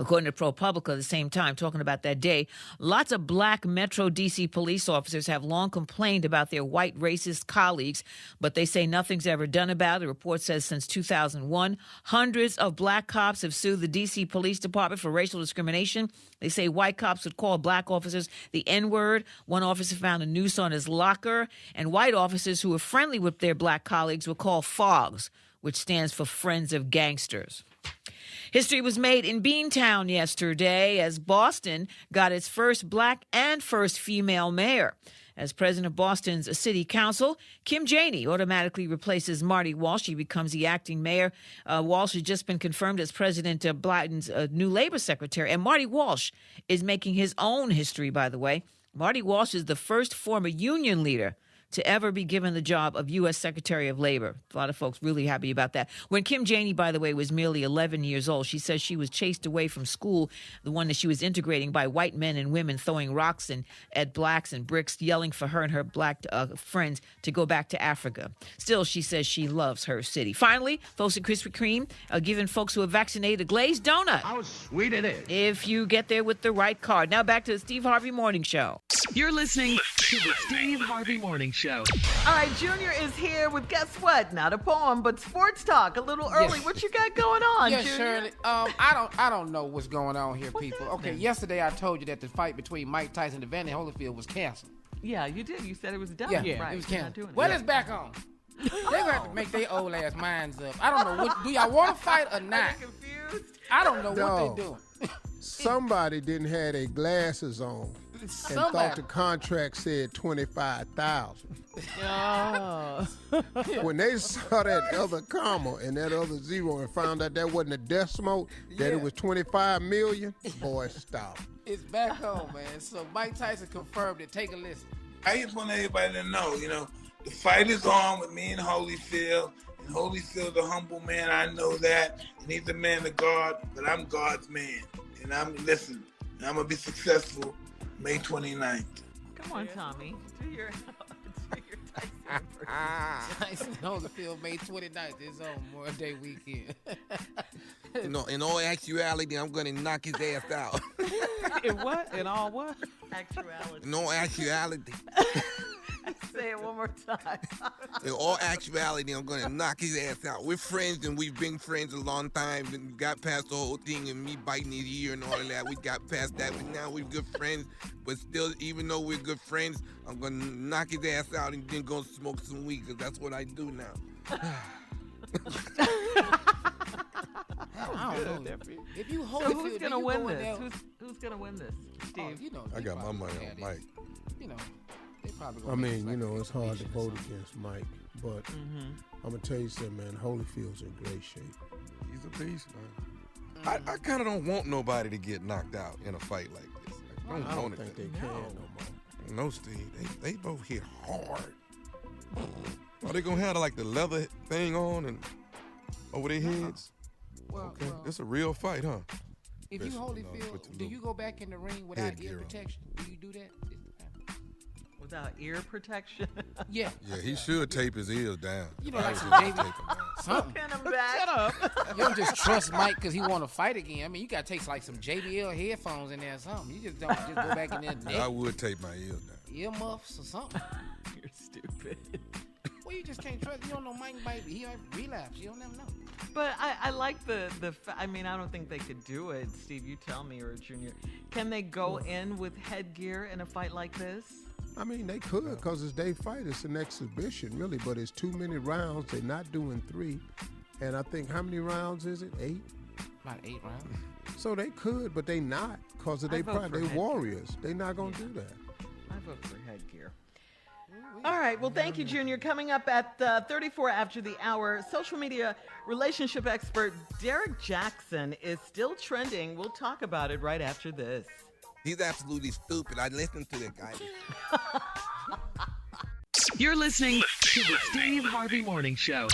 According to ProPublica, at the same time, talking about that day, lots of black Metro D.C. police officers have long complained about their white racist colleagues, but they say nothing's ever done about it. The report says since 2001, hundreds of black cops have sued the D.C. Police Department for racial discrimination. They say white cops would call black officers the N-word. One officer found a noose on his locker, and white officers who were friendly with their black colleagues were called FOGs, which stands for Friends of Gangsters. History was made in Beantown yesterday as Boston got its first black and first female mayor. As president of Boston's city council, Kim Janey automatically replaces Marty Walsh. She becomes the acting mayor. Walsh has just been confirmed as President Biden's new labor secretary. And Marty Walsh is making his own history, by the way. Marty Walsh is the first former union leader to ever be given the job of U.S. Secretary of Labor. A lot of folks really happy about that. When Kim Janey, by the way, was merely 11 years old, she says she was chased away from school, the one that she was integrating, by white men and women throwing rocks at blacks and bricks, yelling for her and her black friends to go back to Africa. Still, she says she loves her city. Finally, folks at Krispy Kreme are giving folks who are vaccinated a glazed donut. How sweet it is. If you get there with the right card. Now back to the Steve Harvey Morning Show. You're listening to the Steve Harvey Morning Show. All right, Junior is here with, guess what? Not a poem, but sports talk. A little early. Yes. What you got going on, Yes, Junior? Shirley. I don't know what's going on here, What's people. happening? Okay, yesterday I told you that the fight between Mike Tyson and Evander Holyfield was canceled. Yeah, you did. You said it was done. Yeah, right. it was You're not canceled. doing it. Well, it's back on. They're gonna have to make their old ass minds up. I don't know. Do y'all want to fight or not? Are you confused? I don't know No. what they're doing. Somebody didn't have their glasses on and thought the contract said 25,000. Oh. When they saw that other comma and that other zero and found out that wasn't a decimal, that it was 25 million, boy, stop. It's back on, man. So Mike Tyson confirmed it. Take a listen. I just want everybody to know, the fight is on with me and Holyfield. And Holyfield's a humble man, I know that. And he's a man of God, but I'm God's man. And I'm going to be successful May 29th. Come on, Tommy. Do your Tyson Tyson Holyfield May 29th is on Memorial Day weekend. In all actuality, I'm going to knock his ass out. In what? In all what? Actuality. In all actuality. Say it one more time. In all actuality, I'm going to knock his ass out. We're friends, and we've been friends a long time, and got past the whole thing and me biting his ear and all of that. We got past that, but now we're good friends. But still, even though we're good friends, I'm going to knock his ass out and then go smoke some weed, because that's what I do now. I don't know. If you hold So who's going to win this? Who's going to win this, Steve? I got my money on Mike. They probably I mean, it's hard to vote against Mike, but I'm going to tell you something, man. Holyfield's in great shape. He's a beast, man. I kind of don't want nobody to get knocked out in a fight like this. I don't think they can no more. No, Steve. They both hit hard. Are they going to have the leather thing on and over their heads? Well, Okay, it's a real fight, huh? If you Holyfield, do you go back in the ring without ear protection? Do you do that? Without ear protection? Yeah. Yeah, he should tape his ears down. Like some tape JB. him down. Something. Pin him back. Shut up. You don't just trust Mike because he want to fight again. I mean, you got to take some JBL headphones in there or something. You just don't just go back in there. I would tape my ears down. Earmuffs or something. You're stupid. Well, you just can't trust. You don't know Mike might he might relapse. You don't never know. But I like I mean, I don't think they could do it. Steve, you tell me, or Junior. Can they go in with headgear in a fight like this? I mean, they could, because it's their fight. It's an exhibition, really, but it's too many rounds. They're not doing 3. And I think, how many rounds is it? 8? About 8 rounds. So they could, but they not, because they warriors. They're not going to do that. I vote for headgear. All right. Well, thank you, Junior. Coming up at 34 after the hour, social media relationship expert Derek Jackson is still trending. We'll talk about it right after this. He's absolutely stupid. I listened to that guy. You're listening to the Steve Harvey Morning Show.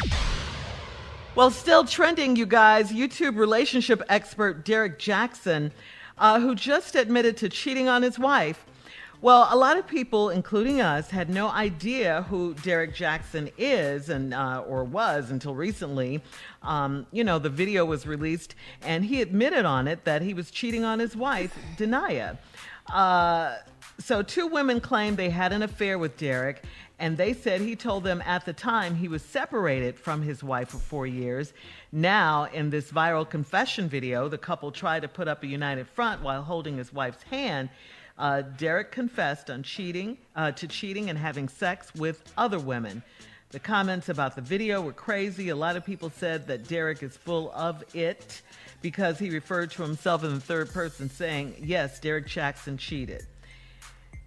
Well, still trending, you guys. YouTube relationship expert Derek Jackson, who just admitted to cheating on his wife, Well, a lot of people, including us, had no idea who Derek Jackson is and or was until recently. The video was released, and he admitted on it that he was cheating on his wife, Denia. So 2 women claimed they had an affair with Derek, and they said he told them at the time he was separated from his wife for 4 years. Now, in this viral confession video, the couple tried to put up a united front while holding his wife's hand. Derek confessed on cheating and having sex with other women. The comments about the video were crazy. A lot of people said that Derek is full of it because he referred to himself in the third person, saying, yes, Derek Jackson cheated.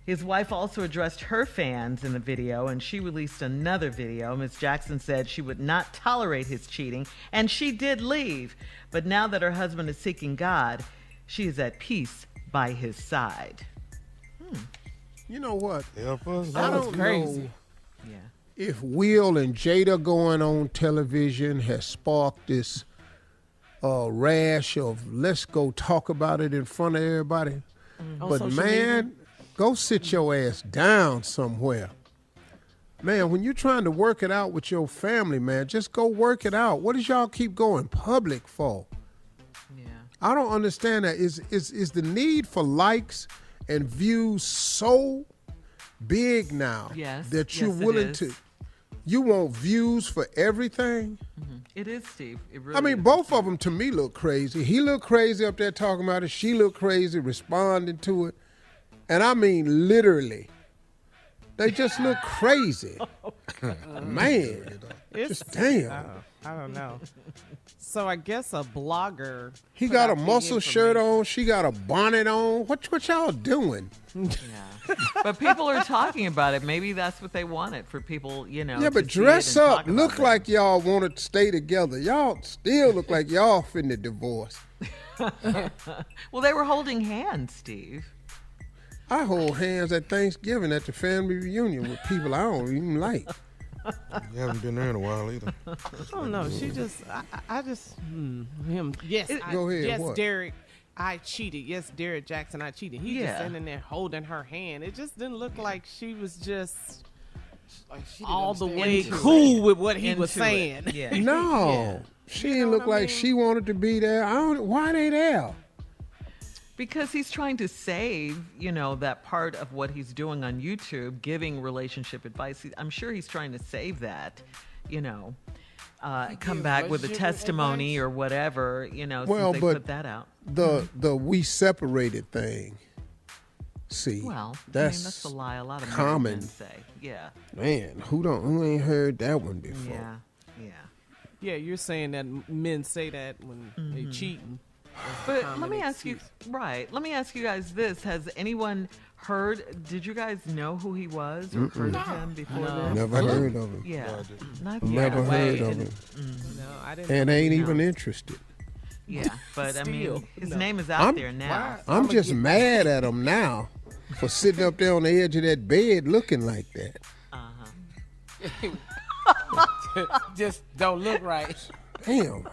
His wife also addressed her fans in the video, and she released another video. Ms. Jackson said she would not tolerate his cheating, and she did leave. But now that her husband is seeking God, she is at peace by his side. You know what? Help us. I don't crazy. know if Will and Jada going on television has sparked this rash of let's go talk about it in front of everybody. But man, go sit your ass down somewhere. Man, when you're trying to work it out with your family, man, just go work it out. What does y'all keep going public for? Yeah. I don't understand that. Is the need for likes and views so big now that you're willing to, you want views for everything? It is, Steve. It really I mean, is. both of them to me look crazy. He looked crazy up there talking about it. She looked crazy responding to it. And I mean literally. They just look crazy. Man, just damn. I don't know. So I guess a blogger. He got a muscle shirt on. She got a bonnet on. What y'all doing? Yeah. But people are talking about it. Maybe that's what they wanted for people, Yeah, to but see dress it and up. talk about Look it. like y'all want to stay together. Y'all still look like y'all finna divorce. Well, they were holding hands, Steve. I hold hands at Thanksgiving at the family reunion with people I don't even like. You haven't been there in a while either. I don't know. She just, I just, him. Yes, Go ahead, yes, what? Derek, I cheated. Yes, Derek Jackson, I cheated. He just Yeah. standing there holding her hand. It just didn't look like she was just Like she didn't all the understand way Into cool it. with what he was Into it. saying. Yeah. No, Yeah. she You didn't know look what I like mean? she wanted to be there. Why they there? Because he's trying to save, that part of what he's doing on YouTube, giving relationship advice. I'm sure he's trying to save that, come back with a relationship testimony advice? or whatever, Well, since they but put that out. The we separated thing. See, Well, that's a lie a lot of common. men say. Yeah, Man, who ain't heard that one before? yeah. Yeah, you're saying that men say that when they cheating. But common let me ask you, let me ask you guys this. Has anyone heard, did you guys know who he was or heard of him before this? Never heard of him. Yeah. Not Never yet. heard of him. No, I didn't. And ain't even interested. Yeah, but I mean, Still, his no. name is out there now. I'm just mad at him now for sitting up there on the edge of that bed looking like that. Just don't look right. Damn.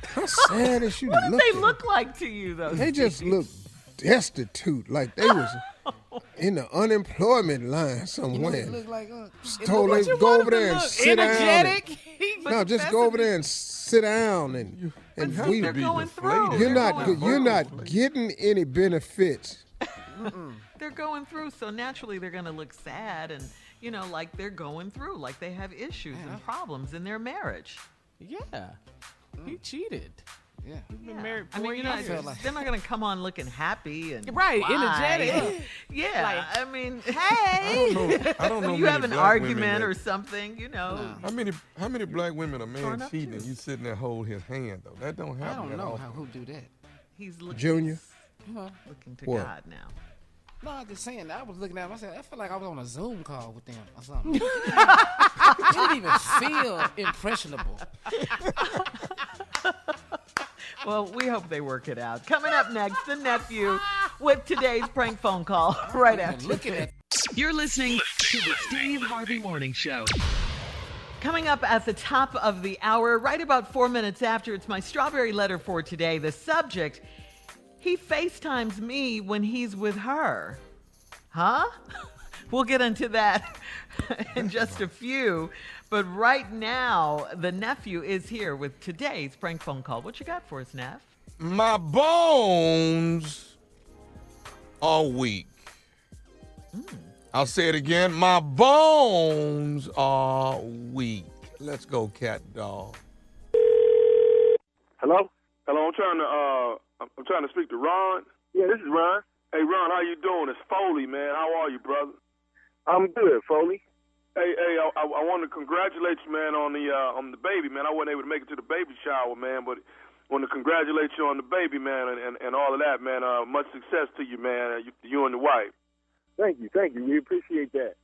How sad is you What to did look they at? look like to you, though? They just look destitute, like they was in the unemployment line somewhere. Look like Told they go over there and sit down. energetic. No, just go over there and sit down and we. They're going through. You're not getting any benefits. They're going through, so naturally they're going to look sad and, like they're going through, like they have issues and problems in their marriage. Yeah, he cheated. Yeah. He's been married I 4 mean, years. they're not going to come on looking happy and Right, why. energetic. Yeah, I mean, I hey, don't know you many have an black argument women or that- something, How many black women a man Torn up cheating too. and you sitting there hold his hand though? That don't I happen don't at know all. who do that. He's looking, Junior? looking to What? God now. No, I'm just saying. I was looking at him. I said, I feel like I was on a Zoom call with them or something. It didn't even feel impressionable. Well, we hope they work it out. Coming up next, the nephew with today's prank phone call right after Looking this. at You're listening to the Steve Harvey Morning Show. Coming up at the top of the hour, right about 4 minutes after, it's my strawberry letter for today. The subject, he FaceTimes me when he's with her. Huh? We'll get into that in just a few. But right now, the nephew is here with today's prank phone call. What you got for us, Neff? My bones are weak. I'll say it again. My bones are weak. Let's go, cat dog. Hello? Hello, I'm trying to speak to Ron. Yeah, this is Ron. Hey, Ron, how you doing? It's Foley, man. How are you, brother? I'm good, Foley. Hey, I want to congratulate you, man, on the baby, man. I wasn't able to make it to the baby shower, man, but I want to congratulate you on the baby, man, and all of that, man. Much success to you, man, you and the wife. Thank you. We appreciate that.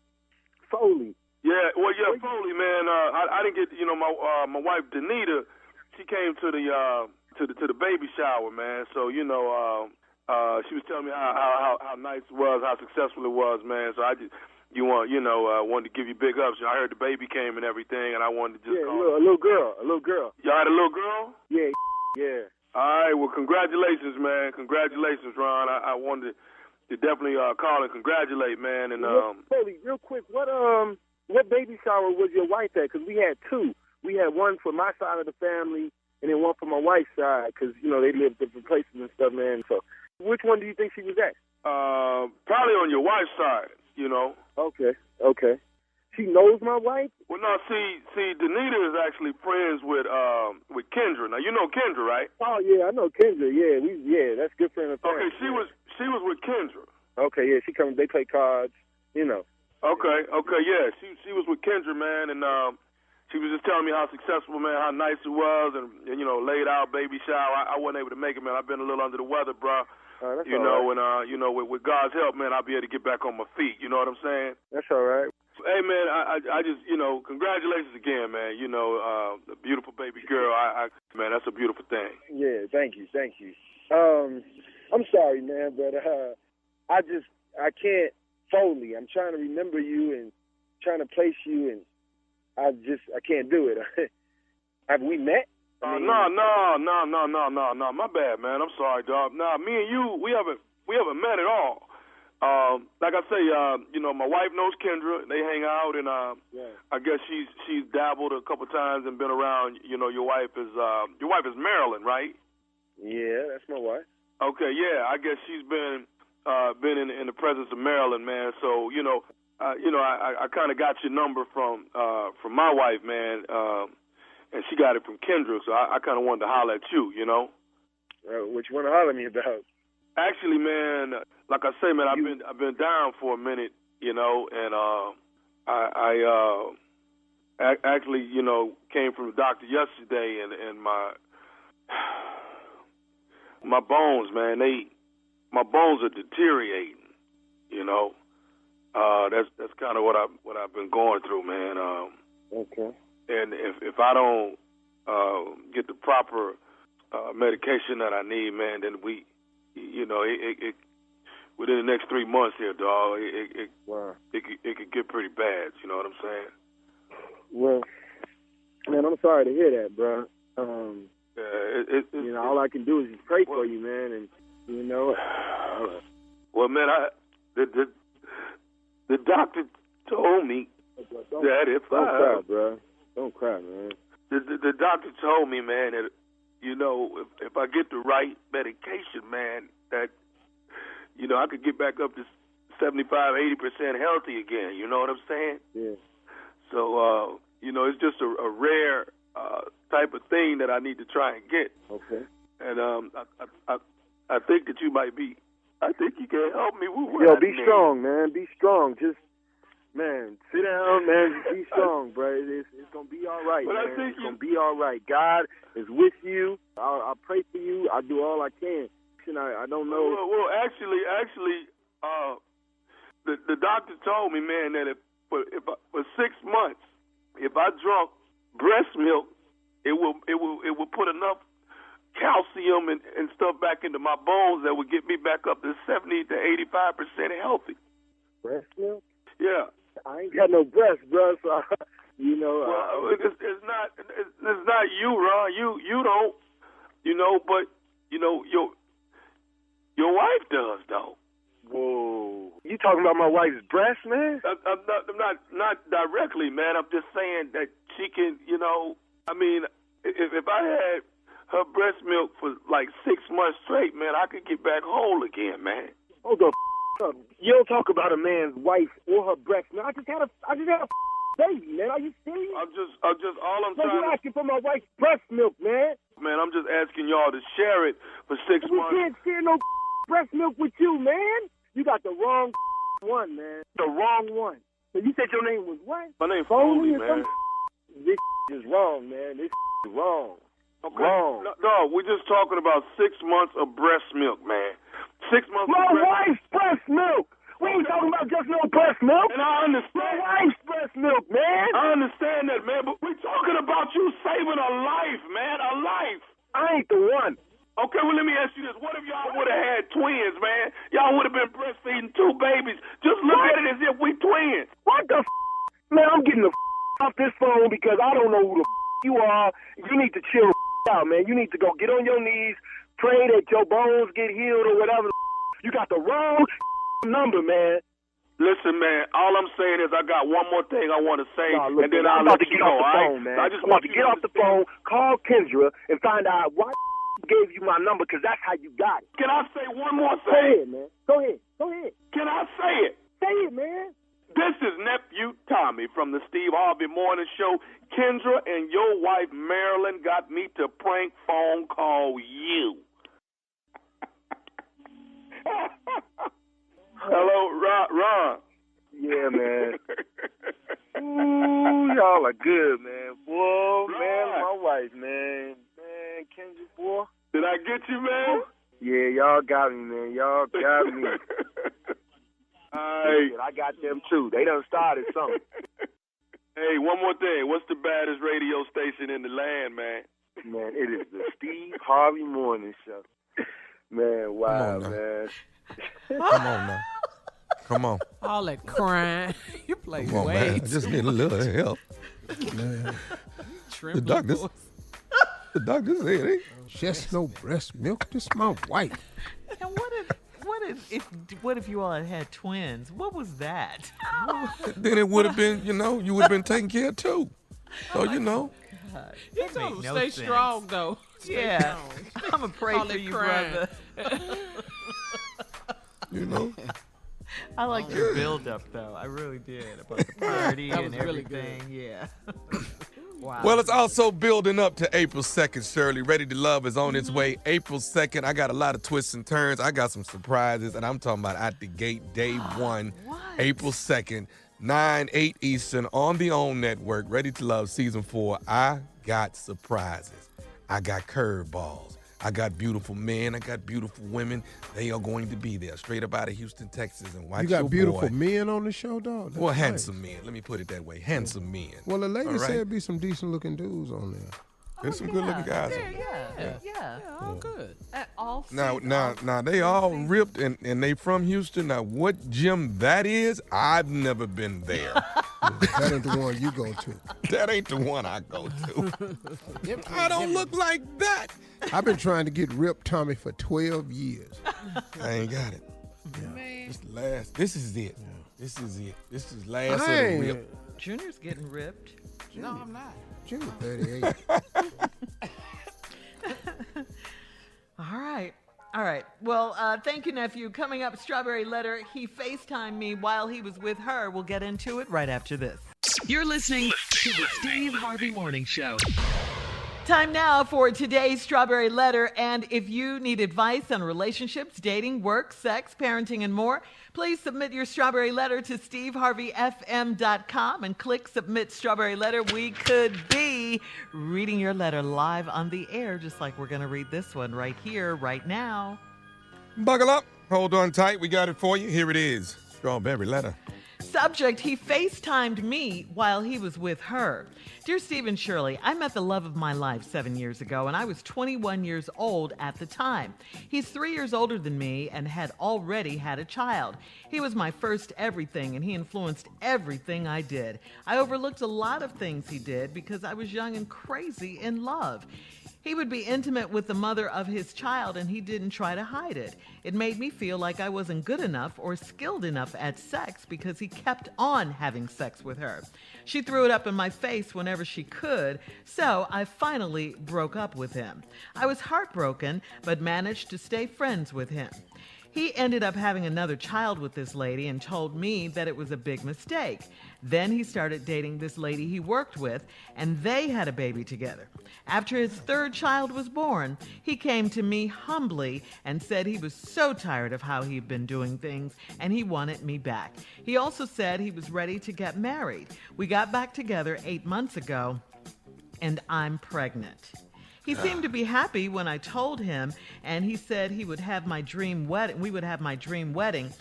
Foley. Yeah, Foley, man. I didn't get, my wife Danita. She came to the baby shower, man. So she was telling me how nice it was, how successful it was, man. So I just wanted to give you big ups. I heard the baby came and everything, and I wanted to just call. A little girl. Y'all had a little girl? Yeah. All right. Well, congratulations, man. Congratulations, Ron. I wanted to definitely call and congratulate, man. And Foley, real quick, what baby shower was your wife at? Because we had two. We had one for my side of the family and then one for my wife's side because, they live different places and stuff, man. So which one do you think she was at? Probably on your wife's side, Okay. She knows my wife? Well, no, see, Danita is actually friends with Kendra. Now, you know Kendra, right? Oh, yeah, I know Kendra. Yeah, that's good friend of family. Okay, she was with Kendra. Okay, yeah, she comes, they play cards, Okay, yeah, she was with Kendra, man, and she was just telling me how successful, man, how nice it was, and laid out baby shower. I wasn't able to make it, man. I've been a little under the weather, bro. That's all right. And with God's help, man, I'll be able to get back on my feet. You know what I'm saying? That's all right. Hey, man, I just, congratulations again, man. The beautiful baby girl. Man, that's a beautiful thing. Yeah, thank you. I'm sorry, man, but I can't, Foley. I'm trying to remember you and trying to place you, and I can't do it. Have we met? No. My bad, man. I'm sorry, dog. Nah, me and you, we haven't met at all. Like I say, my wife knows Kendra. They hang out, and I guess she's dabbled a couple times and been around. Your wife is Marilyn, right? Yeah, that's my wife. Okay, yeah. I guess she's been in the presence of Marilyn, man. So I kind of got your number from my wife, man. And she got it from Kendra, so I kind of wanted to holler at you, What you want to holler at me about? Actually, man, like I say, man, I've been down for a minute, and I actually, came from the doctor yesterday, and my bones, man, my bones are deteriorating, That's kind of what I've been going through, man. Okay. And if I don't get the proper medication that I need, man, then we, it within the next 3 months here, dog, it could get pretty bad. You know what I'm saying? Well, man, I'm sorry to hear that, bro. All I can do is just pray for you, man, and Well, man, the doctor told me that if Don't cry, bro. Don't cry, man. The doctor told me, man, that, if I get the right medication, man, that, I could get back up to 75, 80% healthy again. You know what I'm saying? Yeah. So, it's just a rare type of thing that I need to try and get. Okay. And I think that you might be, I think you can help me with what I be need. Strong, man. Be strong. Just, man, sit down, man. Be strong, bro. It's going to be all right, but man. I think it's going to be all right. God is with you. I'll pray for you. I'll do all I can. I don't know. Well, actually, the doctor told me, man, that if for 6 months, if I drunk breast milk, it will put enough calcium and stuff back into my bones that would get me back up to 70 to 85% healthy. Breast milk? Yeah. I ain't got no breast, bro. So, well, it's not you, Ron. You don't, but your wife does though. Whoa. You talking about my wife's breast, man? I'm not directly, man. I'm just saying that she can, I mean, if I had her breast milk for like 6 months straight, man, I could get back whole again, man. Hold the up. You don't talk about a man's wife or her breast milk. I just had a baby, man. Are you serious? I'm just all I'm trying. You asking for my wife's breast milk, man? Man, I'm just asking y'all to share it for 6 months. We can't share no breast milk with you, man. You got the wrong one, man. The wrong one. So you said your name was what? My name's Foley, man. This is wrong, man. This is wrong. Okay. Wrong. No, we're just talking about 6 months of breast milk, man. 6 months my of wife's breast milk. We ain't talking about just no breast milk. And I understand. My wife's breast milk, man. I understand that, man, but we're talking about you saving a life, man, a life. I ain't the one. Okay, well, let me ask you this. What if y'all would have had twins, man? Y'all would have been breastfeeding 2 babies. Just look at it as if we twins. What the Man, I'm getting the off this phone because I don't know who the you are. You need to chill out, man. You need to go get on your knees, pray that your bones get healed or whatever. You got the wrong number, man. Listen, man, all I'm saying is I got one more thing I want to say, look, and then I'm I'll about let to you get know, off the all phone, right? man. I just I'm want about to you get off the phone, call Kendra, and find out why gave you my number, because that's how you got it. Can I say one more thing? Go ahead, man. Go ahead. Go ahead. Can I say it? Say it, man. This is Nephew Tommy from the Steve Harvey Morning Show. Kendra and your wife Marilyn got me to prank phone call you. Hello, Ron. Yeah, man. Ooh, y'all are good, man. Boy, man, my wife, man. Man, Kendra, boy. Did I get you, man? Yeah, y'all got me, man. Y'all got me. Hey. I got them, too. They done started something. Hey, one more thing. What's the baddest radio station in the land, man? Man, it is the Steve Harvey Morning Show. Man, wow, man. Come on now. Come on. All that crying. You play Come on, way man. I too just need a little help. The doctor said it. Just no breast milk. This my wife. And what if you all had twins? What was that? Then it would have been, you would have been taken care of too. So, You told him stay strong, though. Yeah. I'm going to pray for you, brother. I liked your build-up, though. I really did. About the party and everything. Really yeah. Wow. Well, it's also building up to April 2nd, Shirley. Ready to Love is on its way. April 2nd, I got a lot of twists and turns. I got some surprises, and I'm talking about at the gate, day one, April 2nd, 9/8 Eastern on the OWN Network. Ready to Love Season 4. I got surprises. I got curveballs. I got beautiful men. I got beautiful women. They are going to be there, straight up out of Houston, Texas. And watch You got your beautiful boy. men on the show, dog? That's Well, nice. handsome men. Let me put it that way. Handsome men. Well, the lady All right? said it'd be some decent-looking dudes on there. There's some good-looking guys. Yeah, all good. At all Now, they all ripped, and they from Houston. Now, what gym that is, I've never been there. That ain't the one you go to. That ain't the one I go to. I don't look like that. I've been trying to get ripped, Tommy, for 12 years. I ain't got it. Man. This is it. Yeah. This is it. This is last of I the rip. Junior's getting ripped. No, I'm not. Junior 38. All right. Well, thank you, nephew. Coming up, Strawberry Letter. He FaceTimed me while he was with her. We'll get into it right after this. You're listening to the Steve Harvey Morning Show. Time now for today's Strawberry Letter. And if you need advice on relationships, dating, work, sex, parenting, and more, please submit your Strawberry Letter to steveharveyfm.com and click Submit Strawberry Letter. We could be reading your letter live on the air, just like we're going to read this one right here, right now. Buckle up. Hold on tight. We got it for you. Here it is. Strawberry Letter. Subject, he FaceTimed me while he was with her. Dear Steve and Shirley, I met the love of my life 7 years ago, and I was 21 years old at the time. He's 3 years older than me and had already had a child. He was my first everything, and he influenced everything I did. I overlooked a lot of things he did because I was young and crazy in love. He would be intimate with the mother of his child, and he didn't try to hide it. It made me feel like I wasn't good enough or skilled enough at sex because he kept on having sex with her. She threw it up in my face whenever she could, so I finally broke up with him. I was heartbroken, but managed to stay friends with him. He ended up having another child with this lady and told me that it was a big mistake. Then he started dating this lady he worked with, and they had a baby together. After his third child was born, he came to me humbly and said he was so tired of how he'd been doing things and he wanted me back. He also said he was ready to get married. We got back together 8 months ago, and I'm pregnant. He seemed to be happy when I told him, and he said he would have my dream wedding. We would have my dream wedding.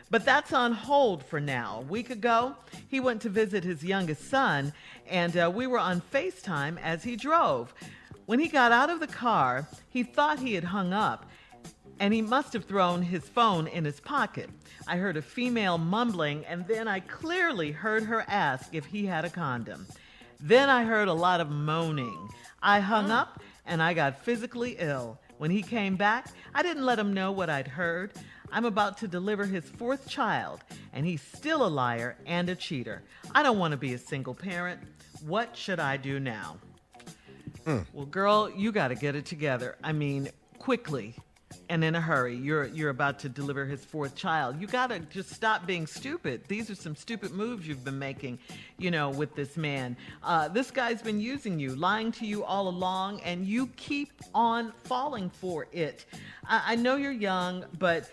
But that's on hold for now. A week ago, he went to visit his youngest son, and we were on FaceTime as he drove. When he got out of the car, he thought he had hung up, and he must have thrown his phone in his pocket. I heard a female mumbling, and then I clearly heard her ask if he had a condom. Then I heard a lot of moaning. I hung up, and I got physically ill. When he came back, I didn't let him know what I'd heard. I'm about to deliver his fourth child, and he's still a liar and a cheater. I don't want to be a single parent. What should I do now? Well, girl, you got to get it together. I mean, quickly and in a hurry. You're about to deliver his fourth child. You got to just stop being stupid. These are some stupid moves you've been making, with this man. This guy's been using you, lying to you all along, and you keep on falling for it. I know you're young, but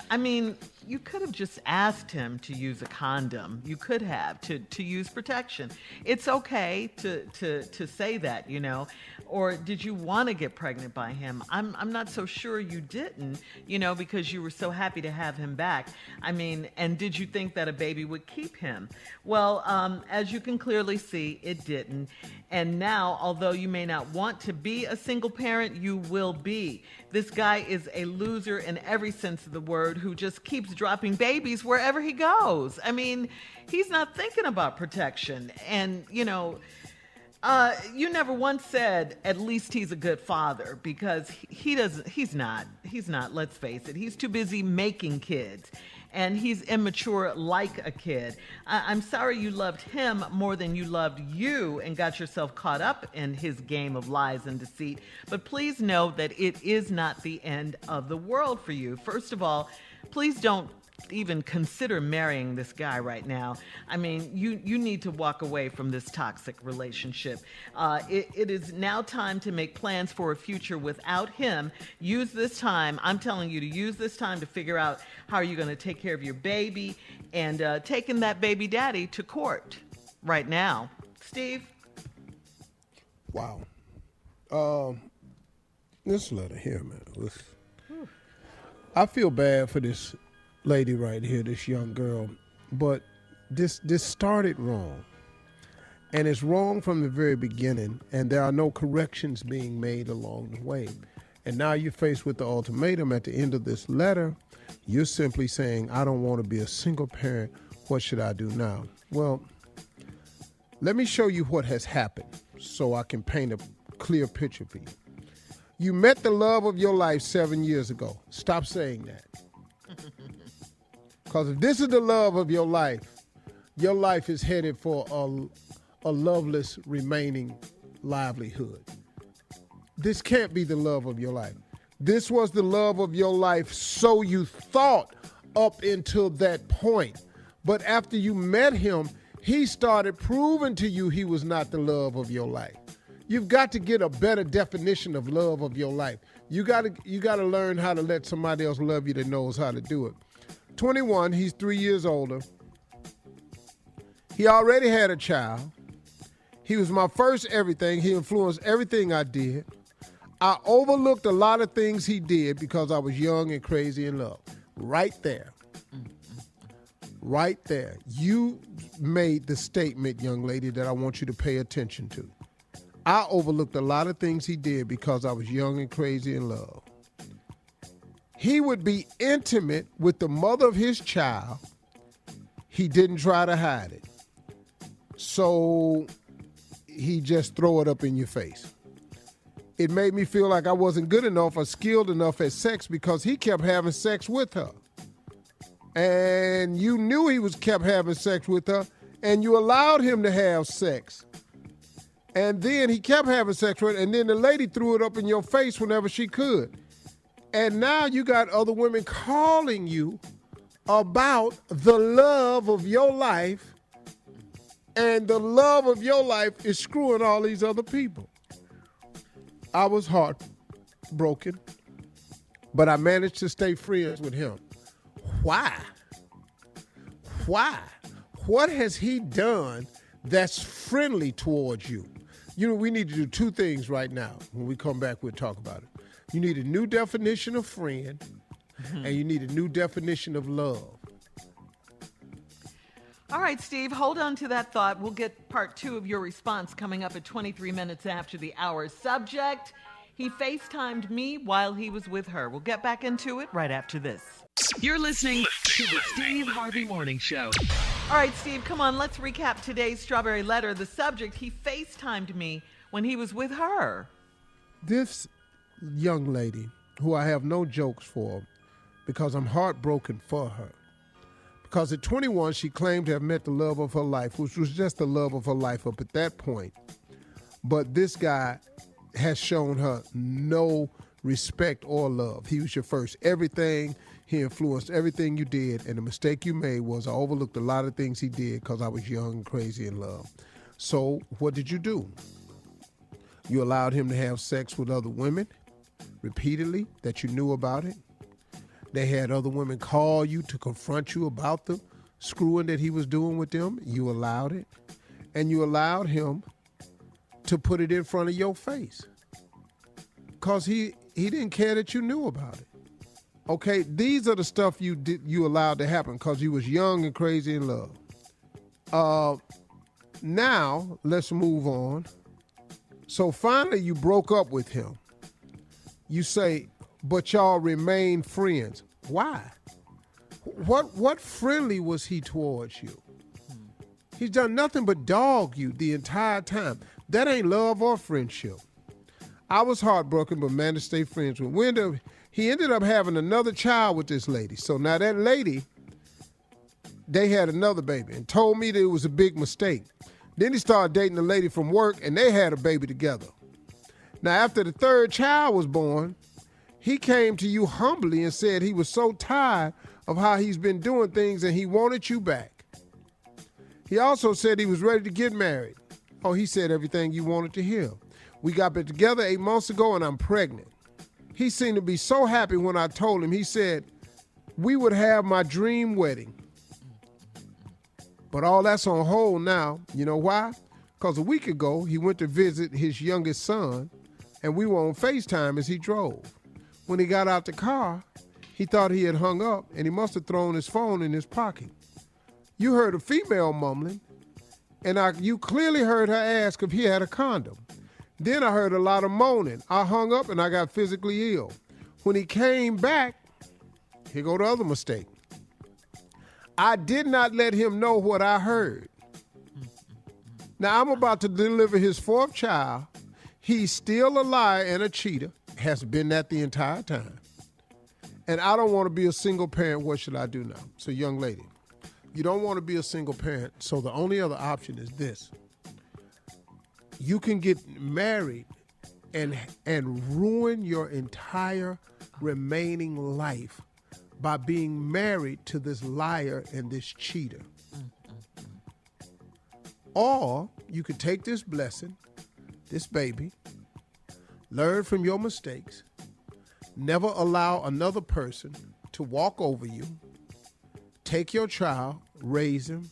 I mean, you could have just asked him to use a condom. You could have to use protection. It's okay to say that, Or did you want to get pregnant by him? I'm not so sure you didn't, because you were so happy to have him back. I mean, and did you think that a baby would keep him? Well, as you can clearly see, it didn't. And now, although you may not want to be a single parent, you will be. This guy is a loser in every sense of the word who just keeps dropping babies wherever he goes. I mean, he's not thinking about protection. And, you never once said, at least he's a good father, because he's not, let's face it. He's too busy making kids, and he's immature like a kid. I'm sorry you loved him more than you loved you and got yourself caught up in his game of lies and deceit. But please know that it is not the end of the world for you. First of all, please don't even consider marrying this guy right now. I mean, you need to walk away from this toxic relationship. It is now time to make plans for a future without him. Use this time. I'm telling you to use this time to figure out how you're going to take care of your baby and taking that baby daddy to court right now. Steve? Wow. This letter here, man. I feel bad for this lady right here, this young girl, but this started wrong, and it's wrong from the very beginning, and there are no corrections being made along the way. And now you're faced with the ultimatum at the end of this letter. You're simply saying, I don't want to be a single parent. What should I do now? Well, let me show you what has happened so I can paint a clear picture for you. You met the love of your life 7 years ago. Stop saying that. Because if this is the love of your life is headed for a loveless remaining livelihood. This can't be the love of your life. This was the love of your life, so you thought up until that point. But after you met him, he started proving to you he was not the love of your life. You've got to get a better definition of love of your life. You got to learn how to let somebody else love you that knows how to do it. 21, he's 3 years older. He already had a child. He was my first everything. He influenced everything I did. I overlooked a lot of things he did because I was young and crazy in love. Right there. Right there. You made the statement, young lady, that I want you to pay attention to. I overlooked a lot of things he did because I was young and crazy in love. He would be intimate with the mother of his child. He didn't try to hide it. So he just throw it up in your face. it made me feel like I wasn't good enough or skilled enough at sex because he kept having sex with her. And you knew he kept having sex with her, and you allowed him to have sex. And then he kept having sex with her, and then the lady threw it up in your face whenever she could. And now you got other women calling you about the love of your life, and the love of your life is screwing all these other people. I was heartbroken, but I managed to stay friends with him. Why? Why? What has he done that's friendly towards you? You know, we need to do two things right now. When we come back, we'll talk about it. You need a new definition of friend, and you need a new definition of love. All right, Steve, hold on to that thought. We'll get part 2 of your response coming up at 23 minutes after the hour. Subject, he FaceTimed me while he was with her. We'll get back into it right after this. You're listening to the Steve Harvey Morning Show. All right, Steve, come on. Let's recap today's Strawberry Letter. The subject, he FaceTimed me when he was with her. This young lady, who I have no jokes for because I'm heartbroken for her. Because at 21, she claimed to have met the love of her life, which was just the love of her life up at that point. But this guy has shown her no respect or love. He was your first everything. He influenced everything you did. And the mistake you made was I overlooked a lot of things he did because I was young and crazy in love. So what did you do? You allowed him to have sex with other women repeatedly that you knew about it. They had other women call you to confront you about the screwing that he was doing with them. You allowed it. And you allowed him to put it in front of your face. Because he didn't care that you knew about it. Okay, these are the stuff you allowed to happen because you was young and crazy in love. Now, let's move on. So finally you broke up with him. You say, but y'all remain friends. Why? What friendly was he towards you? He's done nothing but dog you the entire time. That ain't love or friendship. I was heartbroken, but managed to stay friends with him. He ended up having another child with this lady. So now that lady, they had another baby and told me that it was a big mistake. Then he started dating a lady from work, and they had a baby together. Now, after the third child was born, he came to you humbly and said he was so tired of how he's been doing things and he wanted you back. He also said he was ready to get married. Oh, he said everything you wanted to hear. We got back together 8 months ago and I'm pregnant. He seemed to be so happy when I told him. He said, we would have my dream wedding. But all that's on hold now. You know why? Because a week ago, he went to visit his youngest son, and we were on FaceTime as he drove. When he got out the car, he thought he had hung up, and he must have thrown his phone in his pocket. You heard a female mumbling, and you clearly heard her ask if he had a condom. Then I heard a lot of moaning. I hung up, and I got physically ill. When he came back, here go the other mistake. I did not let him know what I heard. Now, I'm about to deliver his 4th child. He's still a liar and a cheater. Has been that the entire time. And I don't want to be a single parent. What should I do now? So, young lady, you don't want to be a single parent. So the only other option is this. You can get married and ruin your entire remaining life by being married to this liar and this cheater. Or you could take this blessing, this baby, learn from your mistakes, never allow another person to walk over you, take your child, raise him,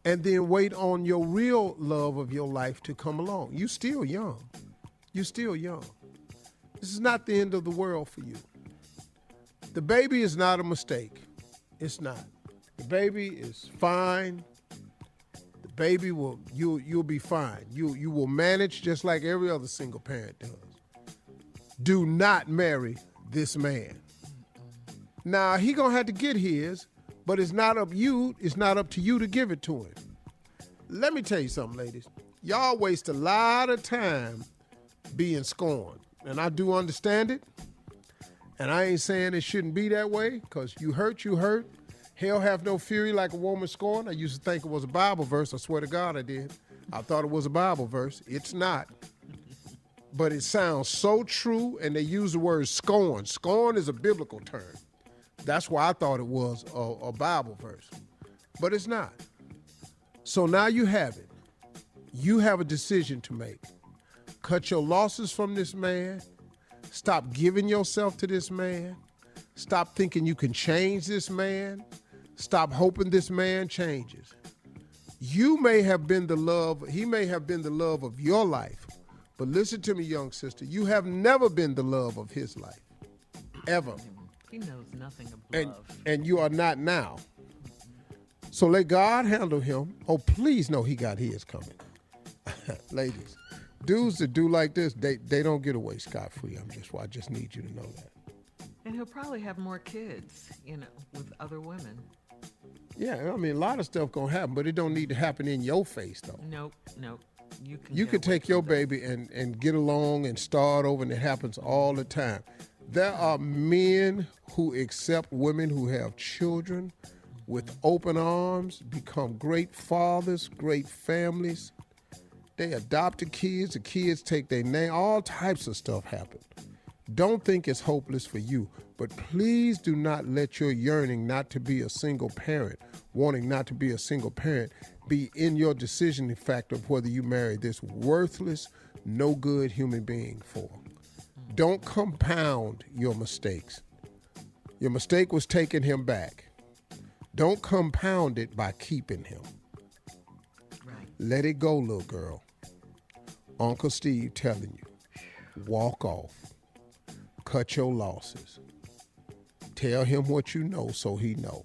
and then wait on your real love of your life to come along. You're still young. You're still young. This is not the end of the world for you. The baby is not a mistake. It's not. The baby is fine. The baby you'll be fine. You will manage just like every other single parent does. Do not marry this man. Now, he gonna have to get his, but it's not up to you to give it to him. Let me tell you something, ladies. Y'all waste a lot of time being scorned. And I do understand it. And I ain't saying it shouldn't be that way, because you hurt, you hurt. Hell have no fury like a woman scorned. I used to think it was a Bible verse. I swear to God I did. I thought it was a Bible verse. It's not. But it sounds so true, and they use the word scorn. Scorn is a biblical term. That's why I thought it was a Bible verse. But it's not. So now you have it. You have a decision to make. Cut your losses from this man. Stop giving yourself to this man. Stop thinking you can change this man. Stop hoping this man changes. You may have been the love, he may have been the love of your life, but listen to me, young sister, you have never been the love of his life, ever. He knows nothing of love. And you are not now. So let God handle him. Oh, please know he got his coming. Ladies, dudes that do like this, they don't get away scot-free. I just need you to know that. And he'll probably have more kids, with other women. Yeah, I mean, a lot of stuff gonna happen, but it don't need to happen in your face, though. Nope. You can take your baby and get along and start over, and it happens all the time. There are men who accept women who have children with open arms, become great fathers, great families. They adopt the kids take their name, all types of stuff happen. Don't think it's hopeless for you, but please do not let your yearning not to be a single parent, wanting not to be a single parent, be in your decision factor of whether you marry this worthless, no good human being for. Don't compound your mistakes. Your mistake was taking him back. Don't compound it by keeping him. Right. Let it go, little girl. Uncle Steve telling you, walk off. Cut your losses. Tell him what you know so he know.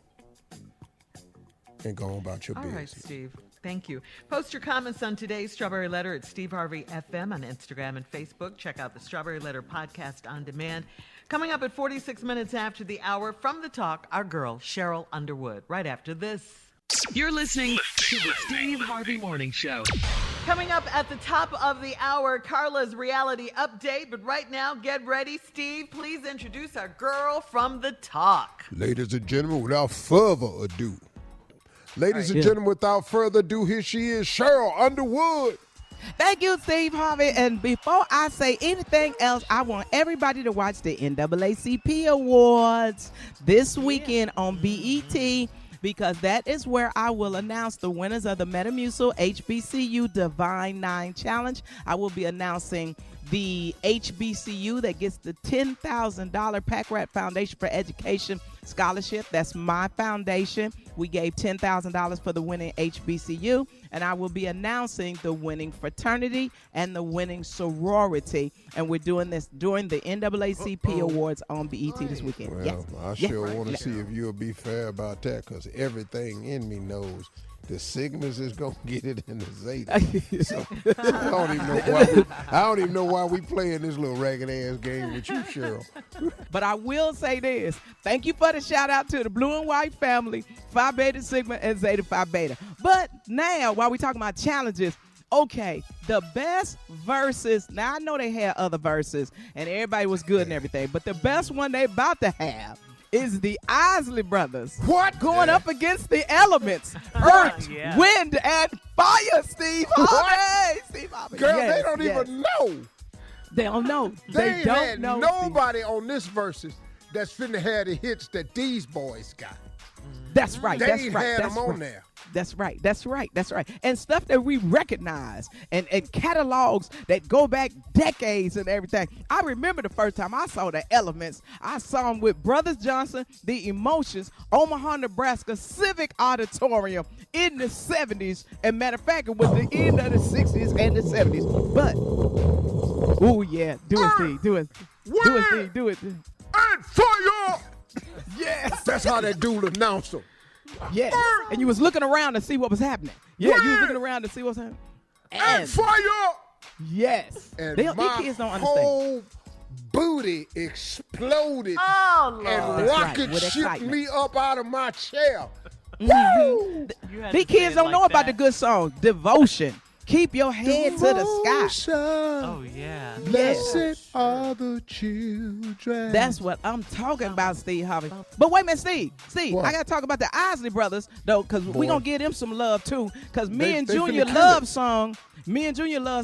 And go on about your business. All right, Steve. Thank you. Post your comments on today's Strawberry Letter at Steve Harvey FM on Instagram and Facebook. Check out the Strawberry Letter podcast on demand. Coming up at 46 minutes after the hour, from the talk, our girl, Sheryl Underwood. Right after this. You're listening to the Steve Harvey Morning Show. Coming up at the top of the hour, Carla's reality update. But right now, get ready, Steve. Please introduce our girl from the talk. Ladies and gentlemen, without further ado. Gentlemen, without further ado, here she is, Sheryl Underwood. Thank you, Steve Harvey. And before I say anything else, I want everybody to watch the NAACP Awards this weekend on BET, because that is where I will announce the winners of the Metamucil HBCU Divine 9 Challenge. I will be announcing the HBCU that gets the $10,000 Pack Rat Foundation for Education Scholarship. That's my foundation. We gave $10,000 for the winning HBCU, and I will be announcing the winning fraternity and the winning sorority, and we're doing this during the NAACP Awards on BET this weekend. Well, I sure want to see if you'll be fair about that, because everything in me knows the Sigmas is going to get it in the Zeta. So, I don't even know why we playing this little ragged-ass game with you, Sheryl. But I will say this. Thank you for the shout-out to the Blue and White family, Phi Beta Sigma and Zeta Phi Beta. But now, while we're talking about challenges, okay, the best verses. Now, I know they had other verses, and everybody was good and everything, but the best one they about to have is the Isley brothers. What? Going up against the elements. Earth, wind, and fire, Steve Harvey. Steve Harvey. Girl, they don't even know. They don't know. They don't know. Nobody on this versus that's finna have the hits that these boys got. That's right. They That's ain't right. had That's them on right. there. That's right. That's right. That's right. And stuff that we recognize and catalogs that go back decades and everything. I remember the first time I saw the Elements. I saw them with Brothers Johnson, The Emotions, Omaha, Nebraska Civic Auditorium in the 70s. And matter of fact, it was the end of the 60s and the 70s. But, oh yeah, do it, Steve. Do it. Do it, Steve. Do it. And fire! Yes. That's how that dude announced them. Yes. And you was looking around to see what was happening. Yeah, you was looking around to see what's happening. And fire! Yes. And These my kids don't understand. whole booty exploded Oh, Lord. and rocket with shipped excitement. me up out of my chair. Mm-hmm. These kids don't know about the good song, Devotion. Keep your head to the sky. Oh, yeah. Blessed are the children. That's what I'm talking about, Steve Harvey. But wait a minute, Steve, What? I got to talk about the Isley brothers, though, because we're going to give them some love, too. Because me and they Junior finna love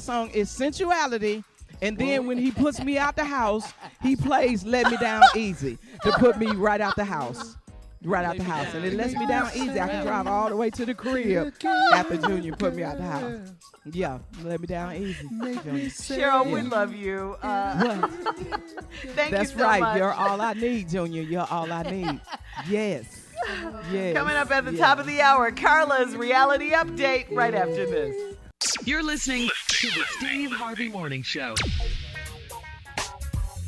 song is Sensuality. And then when he puts me out the house, he plays Let Me Down Easy to put me right out the house. Right out the house. And it lets me down easy. I can drive all the way to the crib after Junior put me out the house. Yeah, let me down easy. Cheryl, we love you. Thank That's you so right. much. You're all I need, Junior. You're all I need. Yes. Yes. Coming up at the top of the hour, Carla's reality update right after this. You're listening to the Steve Harvey Morning Show.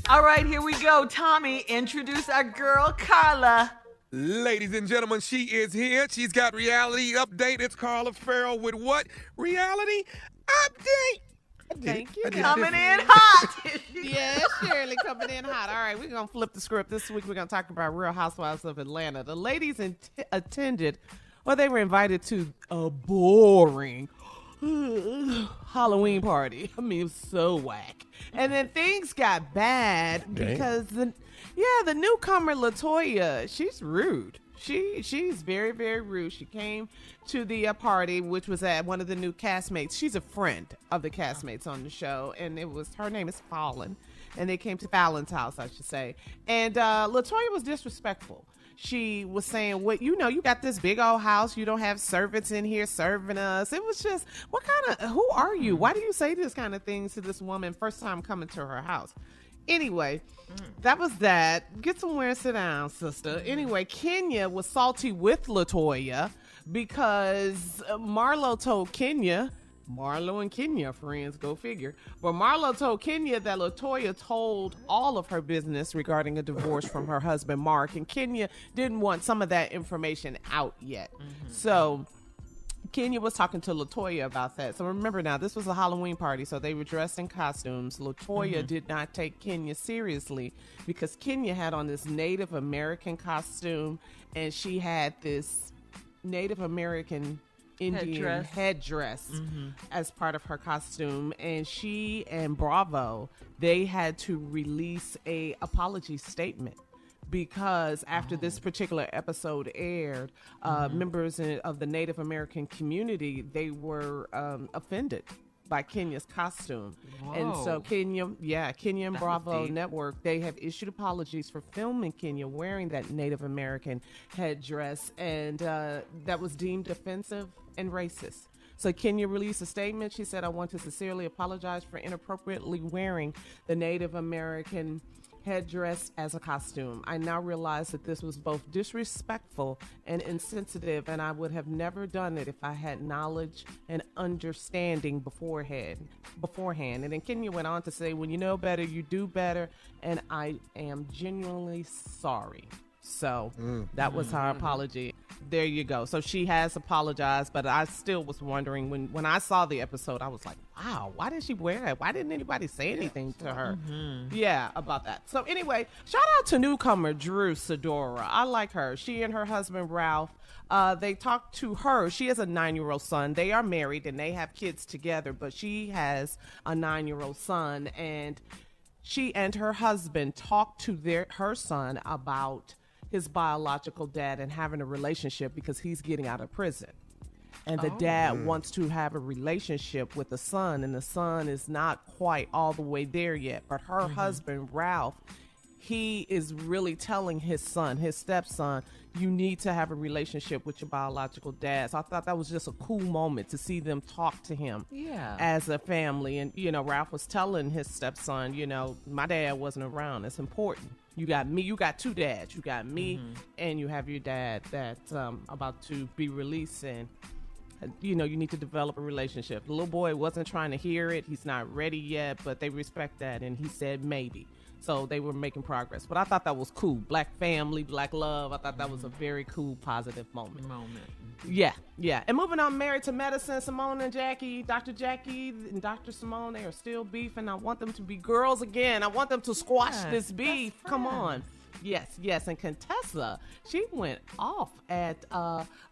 All right, here we go. Tommy, introduce our girl, Carla. Ladies and gentlemen, she is here. She's got reality update. It's Carla Farrell with what? Reality update. Thank you. Coming in hot. Yes, Shirley coming in hot. All right, we're going to flip the script. This week we're going to talk about Real Housewives of Atlanta. The ladies attended, or they were invited to a boring Halloween party. I mean, it was so whack. And then things got bad because the newcomer LaToya, she's rude. She's very, very rude. She came to the party, which was at one of the new castmates. She's a friend of the castmates on the show, and her name is Fallon, and they came to Fallon's house, I should say. And LaToya was disrespectful. She was saying, you got this big old house. You don't have servants in here serving us. It was just, who are you? Why do you say this kind of things to this woman first time coming to her house? Anyway, that was that. Get somewhere and sit down, sister. Anyway, Kenya was salty with LaToya because Marlo told Kenya, Marlo and Kenya friends, go figure. But Marlo told Kenya that LaToya told all of her business regarding a divorce from her husband, Mark, and Kenya didn't want some of that information out yet. So Kenya was talking to LaToya about that. So remember now, this was a Halloween party, so they were dressed in costumes. LaToya did not take Kenya seriously because Kenya had on this Native American costume, and she had this Native American Indian headdress as part of her costume. And she and Bravo, they had to release a apology statement. Because after this particular episode aired, members of the Native American community, they were offended by Kenya's costume. Whoa. And so Kenya and Bravo Network, they have issued apologies for filming Kenya wearing that Native American headdress, and that was deemed offensive and racist. So Kenya released a statement. She said, "I want to sincerely apologize for inappropriately wearing the Native American headdress as a costume. I now realize that this was both disrespectful and insensitive, and I would have never done it if I had knowledge and understanding beforehand. And then Kenya went on to say, when you know better, you do better, and I am genuinely sorry." So that was her apology. There you go. So she has apologized, but I still was wondering when I saw the episode, I was like, wow, why did she wear that? Why didn't anybody say anything to her? Yeah, about that. So anyway, shout out to newcomer Drew Sidora. I like her. She and her husband, Ralph, they talked to her. She has a 9-year-old son. They are married and they have kids together, but she has a 9-year-old son, and she and her husband talked to her son about his biological dad and having a relationship because he's getting out of prison. And the dad wants to have a relationship with the son, and the son is not quite all the way there yet. But her husband, Ralph, he is really telling his son, his stepson, you need to have a relationship with your biological dad. So I thought that was just a cool moment to see them talk to him as a family. And, Ralph was telling his stepson, my dad wasn't around. It's important. You got me. You got two dads. You got me, and you have your dad that's about to be released. And, you need to develop a relationship. The little boy wasn't trying to hear it. He's not ready yet, but they respect that. And he said maybe. So they were making progress. But I thought that was cool. Black family, black love. I thought that was a very cool, positive moment. Yeah. And moving on, Married to Medicine, Simone and Jackie, Dr. Jackie and Dr. Simone, they are still beefing. I want them to be girls again. I want them to squash this beef. Come on. Yes. And Contessa, she went off at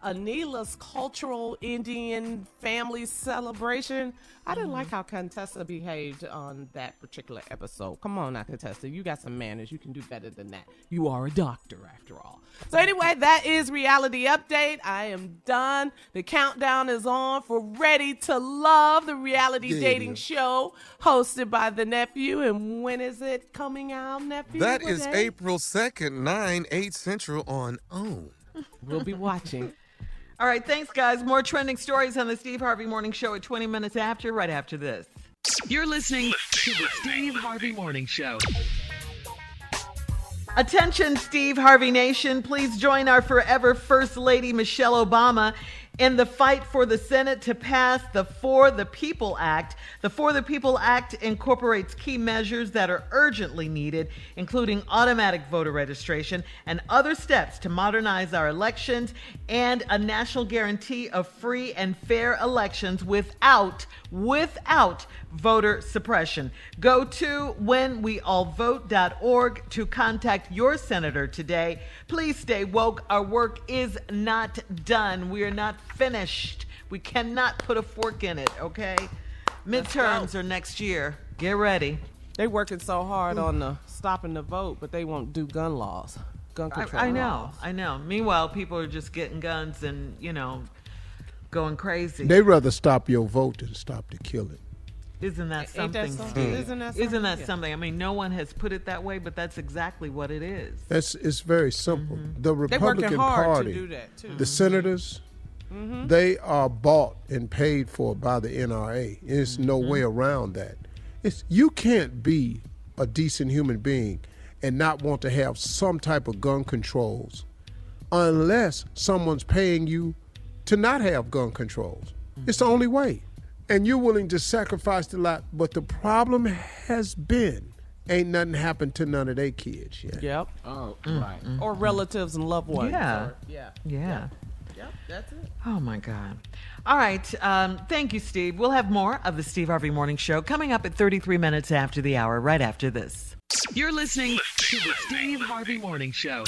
Anila's cultural Indian family celebration. I didn't like how Contessa behaved on that particular episode. Come on now, Contessa. You got some manners. You can do better than that. You are a doctor, after all. So anyway, that is Reality Update. I am done. The countdown is on for Ready to Love, the reality dating show hosted by the nephew. And when is it coming out, nephew? That is April 2nd, 9/8 Central on OWN. We'll be watching. All right, thanks, guys. More trending stories on the Steve Harvey Morning Show at 20 minutes after, right after this. You're listening to the Steve Harvey Morning Show. Attention, Steve Harvey Nation. Please join our forever First Lady, Michelle Obama, in the fight for the Senate to pass the For the People Act. The For the People Act incorporates key measures that are urgently needed, including automatic voter registration and other steps to modernize our elections and a national guarantee of free and fair elections without voter suppression. Go to whenweallvote.org to contact your senator today. Please stay woke. Our work is not done. We are not finished. We cannot put a fork in it, okay? Midterms are next year. Get ready. They working so hard on stopping the vote, but they won't do gun laws, gun control laws. I know. Meanwhile, people are just getting guns and, going crazy. They'd rather stop your vote than stop the killing. Isn't that something, Steve? Isn't that something? I mean, no one has put it that way, but that's exactly what it is. It's very simple. Mm-hmm. The Republican Party, to do that too. The senators, they are bought and paid for by the NRA. There's no way around that. You can't be a decent human being and not want to have some type of gun controls unless someone's paying you to not have gun controls. It's the only way. And you're willing to sacrifice a lot. But the problem has been, ain't nothing happened to none of their kids yet. Yep. Oh, right. Or relatives and loved ones. Yeah. Yep, that's it. Oh, my God. All right. Thank you, Steve. We'll have more of the Steve Harvey Morning Show coming up at 33 minutes after the hour, right after this. You're listening to the Steve Harvey Morning Show.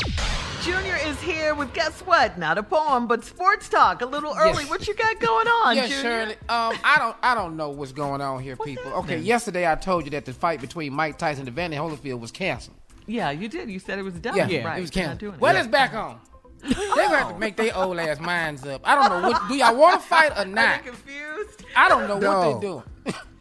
Junior is here with, guess what? Not a poem, but sports talk. A little early. Yes. What you got going on, Yes, Junior? Shirley. I don't know what's going on here, people. Okay, yesterday I told you that the fight between Mike Tyson and Evander Holyfield was canceled. Yeah, you did. You said it was done. Yeah, right. it was You're not canceled. doing it. Well, it's back on. They're going to have to make their old ass minds up. I don't know. Do y'all want to fight or not? Are you confused? I don't know what they're doing.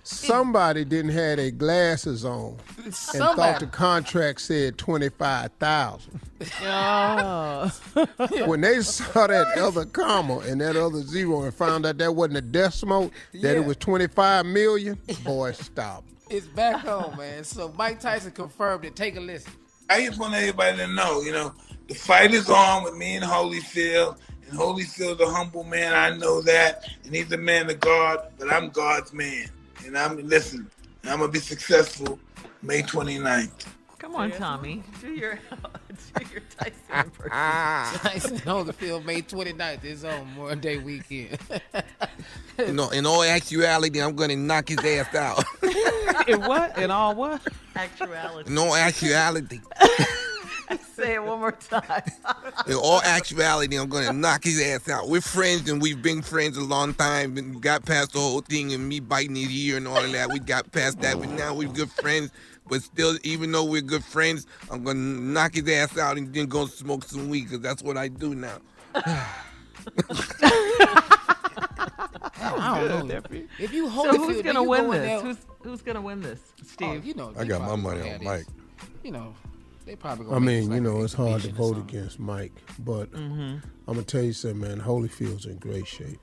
Somebody didn't have their glasses on and thought the contract said $25,000. When they saw that other comma and that other zero and found out that wasn't a decimal, that it was $25 million, boy, stop. It's back on, man. So Mike Tyson confirmed it. Take a listen. I just want everybody to know, the fight is on with me and Holyfield. And Holyfield's a humble man, I know that. And he's a man of God, but I'm God's man. And I'm going to be successful May 29th. Come on, Tommy. Do your Tyson impersonation. Tyson Holyfield May 29th is on one-day weekend. In all actuality, I'm going to knock his ass out. In what? In all what? Actuality. In all actuality. Say it one more time. In all actuality, I'm going to knock his ass out. We're friends, and we've been friends a long time, and we got past the whole thing and me biting his ear and all of that. We got past that, but now we're good friends. But still, even though we're good friends, I'm going to knock his ass out and then go smoke some weed, because that's what I do now. I don't know. If you hold So who's going to win this? Who's going to win this, Steve? I got my money on Mike. They probably gonna it's hard to vote against Mike, but I'm going to tell you something, man. Holyfield's in great shape.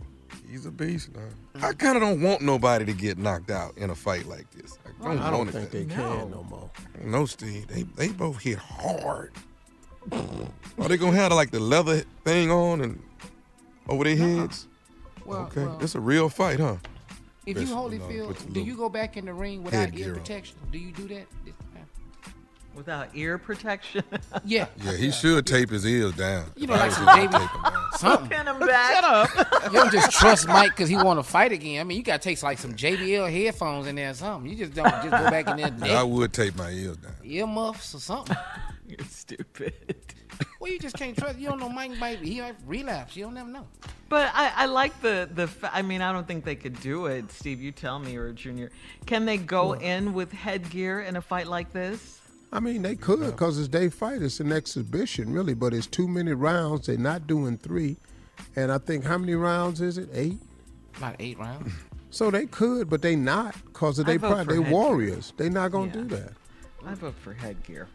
He's a beast now. I kind of don't want nobody to get knocked out in a fight like this. I don't think they can no more. No, Steve. They both hit hard. Are they going to have like the leather thing on and over their heads? Okay, it's a real fight, huh? If you Holyfield, do you go back in the ring without ear protection? Do you do that? Without ear protection? Yeah. Yeah, he should tape his ears down. You know, like some JB, something. Pin him back. Shut up. You don't just trust Mike because he want to fight again. I mean, you got to take like some JBL headphones in there or something. You just don't just go back in there. Yeah, I would tape my ears down. Earmuffs or something. You're stupid. Well, you just can't trust. You don't know Mike might he might relapse. You don't never know. But I like I mean, I don't think they could do it. Steve, you tell me, or Junior. Can they go in with headgear in a fight like this? I mean, they could, because it's day fight. It's an exhibition, really, but it's too many rounds. They're not doing 3. And I think, how many rounds is it? 8? About 8 rounds. So they could, but they not, because they warriors. They not going to do that. I vote for headgear.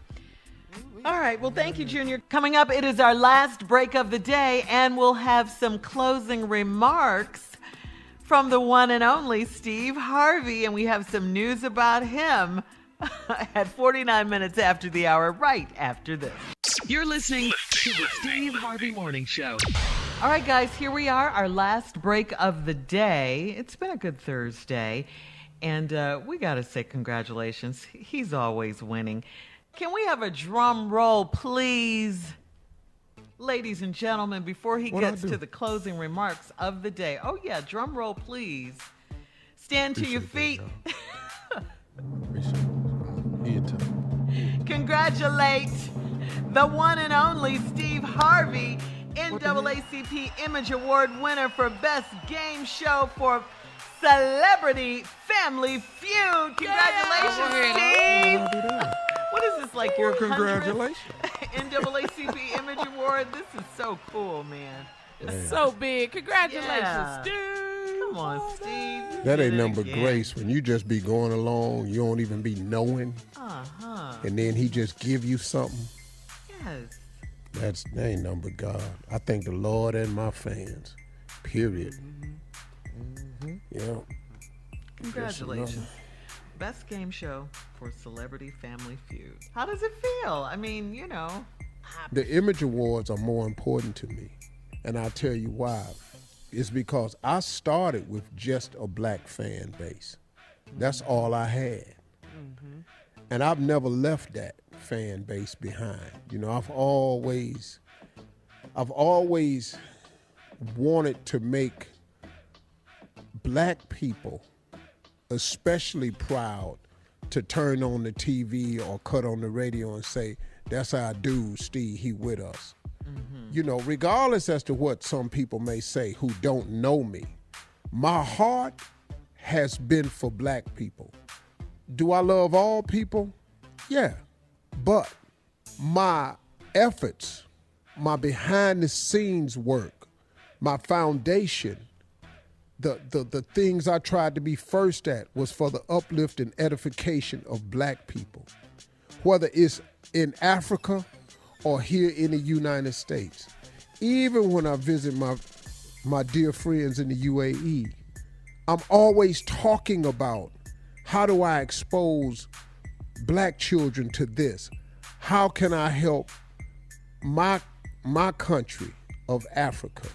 All right. Well, thank you, Junior. Coming up, it is our last break of the day, and we'll have some closing remarks from the one and only Steve Harvey, and we have some news about him at 49 minutes after the hour, right after this. You're listening to the Steve Harvey Morning Show. All right, guys, here we are, our last break of the day. It's been a good Thursday, and we got to say congratulations. He's always winning. Can we have a drum roll, please? Ladies and gentlemen, before he gets to the closing remarks of the day. Oh, yeah, drum roll, please. Stand to your feet. Congratulate the one and only Steve Harvey, NAACP Image Award winner for Best Game Show for Celebrity Family Feud. Congratulations, Steve. What is this, like your congratulations NAACP Image Award? This is so cool, man. It's so big. Congratulations, Steve. Come on, Steve. That ain't number grace when you just be going along, you don't even be knowing, and then he just give you something. Yes. That ain't number God. I thank the Lord and my fans. Period. Yeah. Congratulations. Best game show for Celebrity Family Feud. How does it feel? I mean, you know. The Image Awards are more important to me, and I'll tell you why. It's because I started with just a black fan base. That's all I had. And I've never left that fan base behind. You know, I've always wanted to make black people especially proud to turn on the TV or cut on the radio and say, that's our dude, Steve, he with us. You know, regardless as to what some people may say who don't know me, my heart has been for black people. Do I love all people? Yeah. But my efforts, my behind the scenes work, my foundation, the things I tried to be first at was for the uplift and edification of black people. Whether it's in Africa or here in the United States. Even when I visit my dear friends in the UAE, I'm always talking about how do I expose black children to this? How can I help my country of Africa,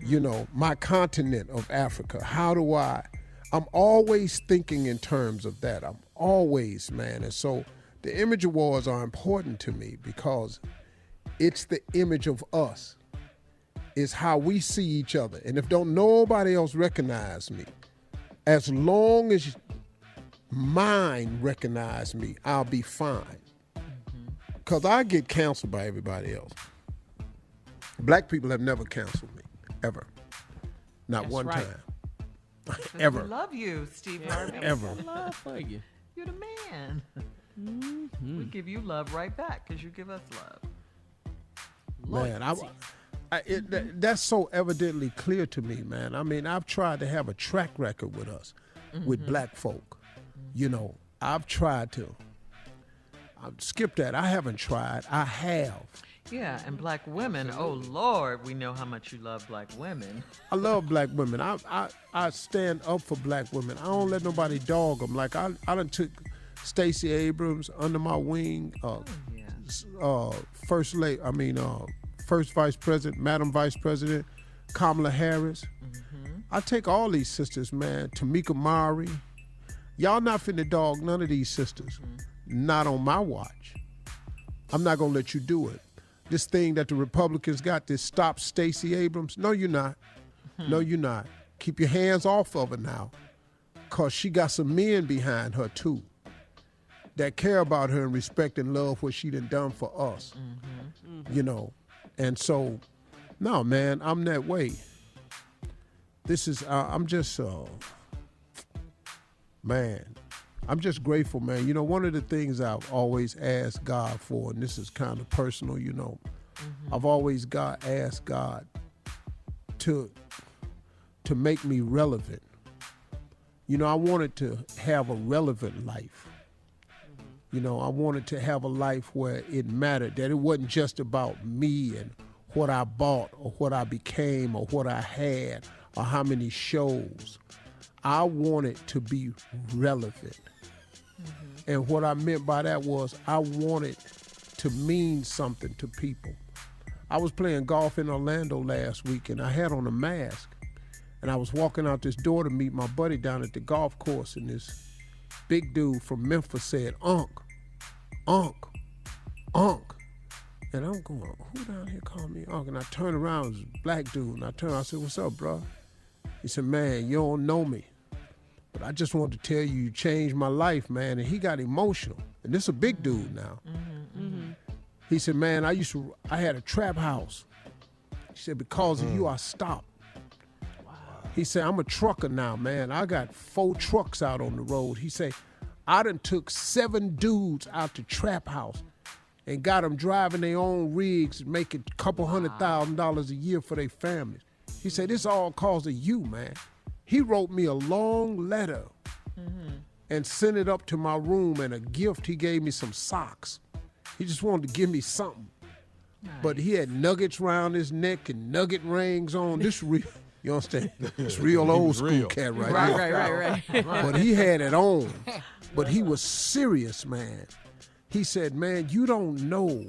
you know, my continent of Africa? How do I'm always thinking in terms of that. I'm always, man. And so the Image Awards are important to me because it's the image of us. It's how we see each other. And if don't nobody else recognize me, as long as mine recognize me, I'll be fine. Because I get canceled by everybody else. Black people have never canceled me, ever. Not That's one right. time. Ever. We love you, Steve Harvey. Ever. Love for you. You're the man. We give you love right back because you give us love. Man, that's so evidently clear to me, man. I mean, I've tried to have a track record with us, with black folk. You know, I've tried to. Skip that. I haven't tried. I have. Yeah, and black women, oh Lord, we know how much you love black women. I love black women. I stand up for black women. I don't let nobody dog them. Like I done took Stacey Abrams under my wing, First Vice President, Madam Vice President, Kamala Harris. I take all these sisters, man. Tamika Mowry. Y'all not finna dog none of these sisters. Not on my watch. I'm not going to let you do it. This thing that the Republicans got, this Stop Stacey Abrams, no, you're not. No, you're not. Keep your hands off of her now, because she got some men behind her, too, that care about her and respect and love what she done for us, you know. And so, no, man, I'm that way. This is, I'm just, man, I'm just grateful, man. You know, one of the things I've always asked God for, and this is kind of personal, you know, I've always asked God to make me relevant. You know, I wanted to have a relevant life. You know, I wanted to have a life where it mattered, that it wasn't just about me and what I bought or what I became or what I had or how many shows. I wanted to be relevant. And what I meant by that was I wanted to mean something to people. I was playing golf in Orlando last week, and I had on a mask. And I was walking out this door to meet my buddy down at the golf course, and this big dude from Memphis said, Unc. And I'm going, who down here called me Unc? And I turned around, it was a black dude, and I said, what's up, bro? He said, man, you don't know me, but I just wanted to tell you, you changed my life, man. And he got emotional. And this is a big dude now. He said, man, I had a trap house. He said, because of you, I stopped. He said, I'm a trucker now, man. I got 4 trucks out on the road. He said, I done took 7 dudes out the trap house and got them driving their own rigs, making a couple $100,000 a year for their families. He said, this all cause of you, man. He wrote me a long letter and sent it up to my room, and a gift, he gave me some socks. He just wanted to give me something. Nice. But he had nuggets around his neck and nugget rings on. This real, you understand? It's real old school cat right here. Right. But he had it on. But he was serious, man. He said, man, you don't know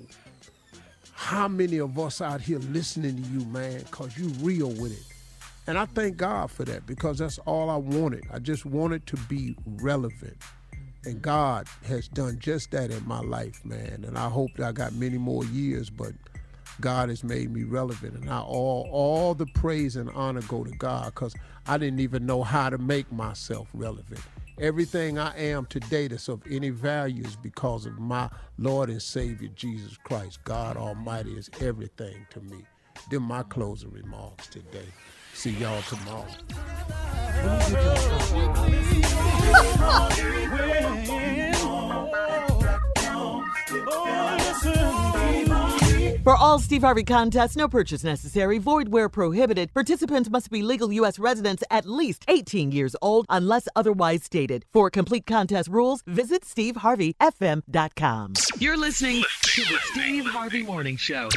how many of us out here listening to you, man, because you real with it. And I thank God for that, because that's all I wanted. I just wanted to be relevant. And God has done just that in my life, man. And I hope that I got many more years, but God has made me relevant. And all the praise and honor go to God, because I didn't even know how to make myself relevant. Everything I am today that's of any value is because of my Lord and Savior, Jesus Christ. God Almighty is everything to me. Them my closing remarks today. See y'all tomorrow. For all Steve Harvey contests, no purchase necessary, void where prohibited. Participants must be legal U.S. residents at least 18 years old unless otherwise stated. For complete contest rules, visit SteveHarveyFM.com. You're listening to the Steve Harvey Morning Show.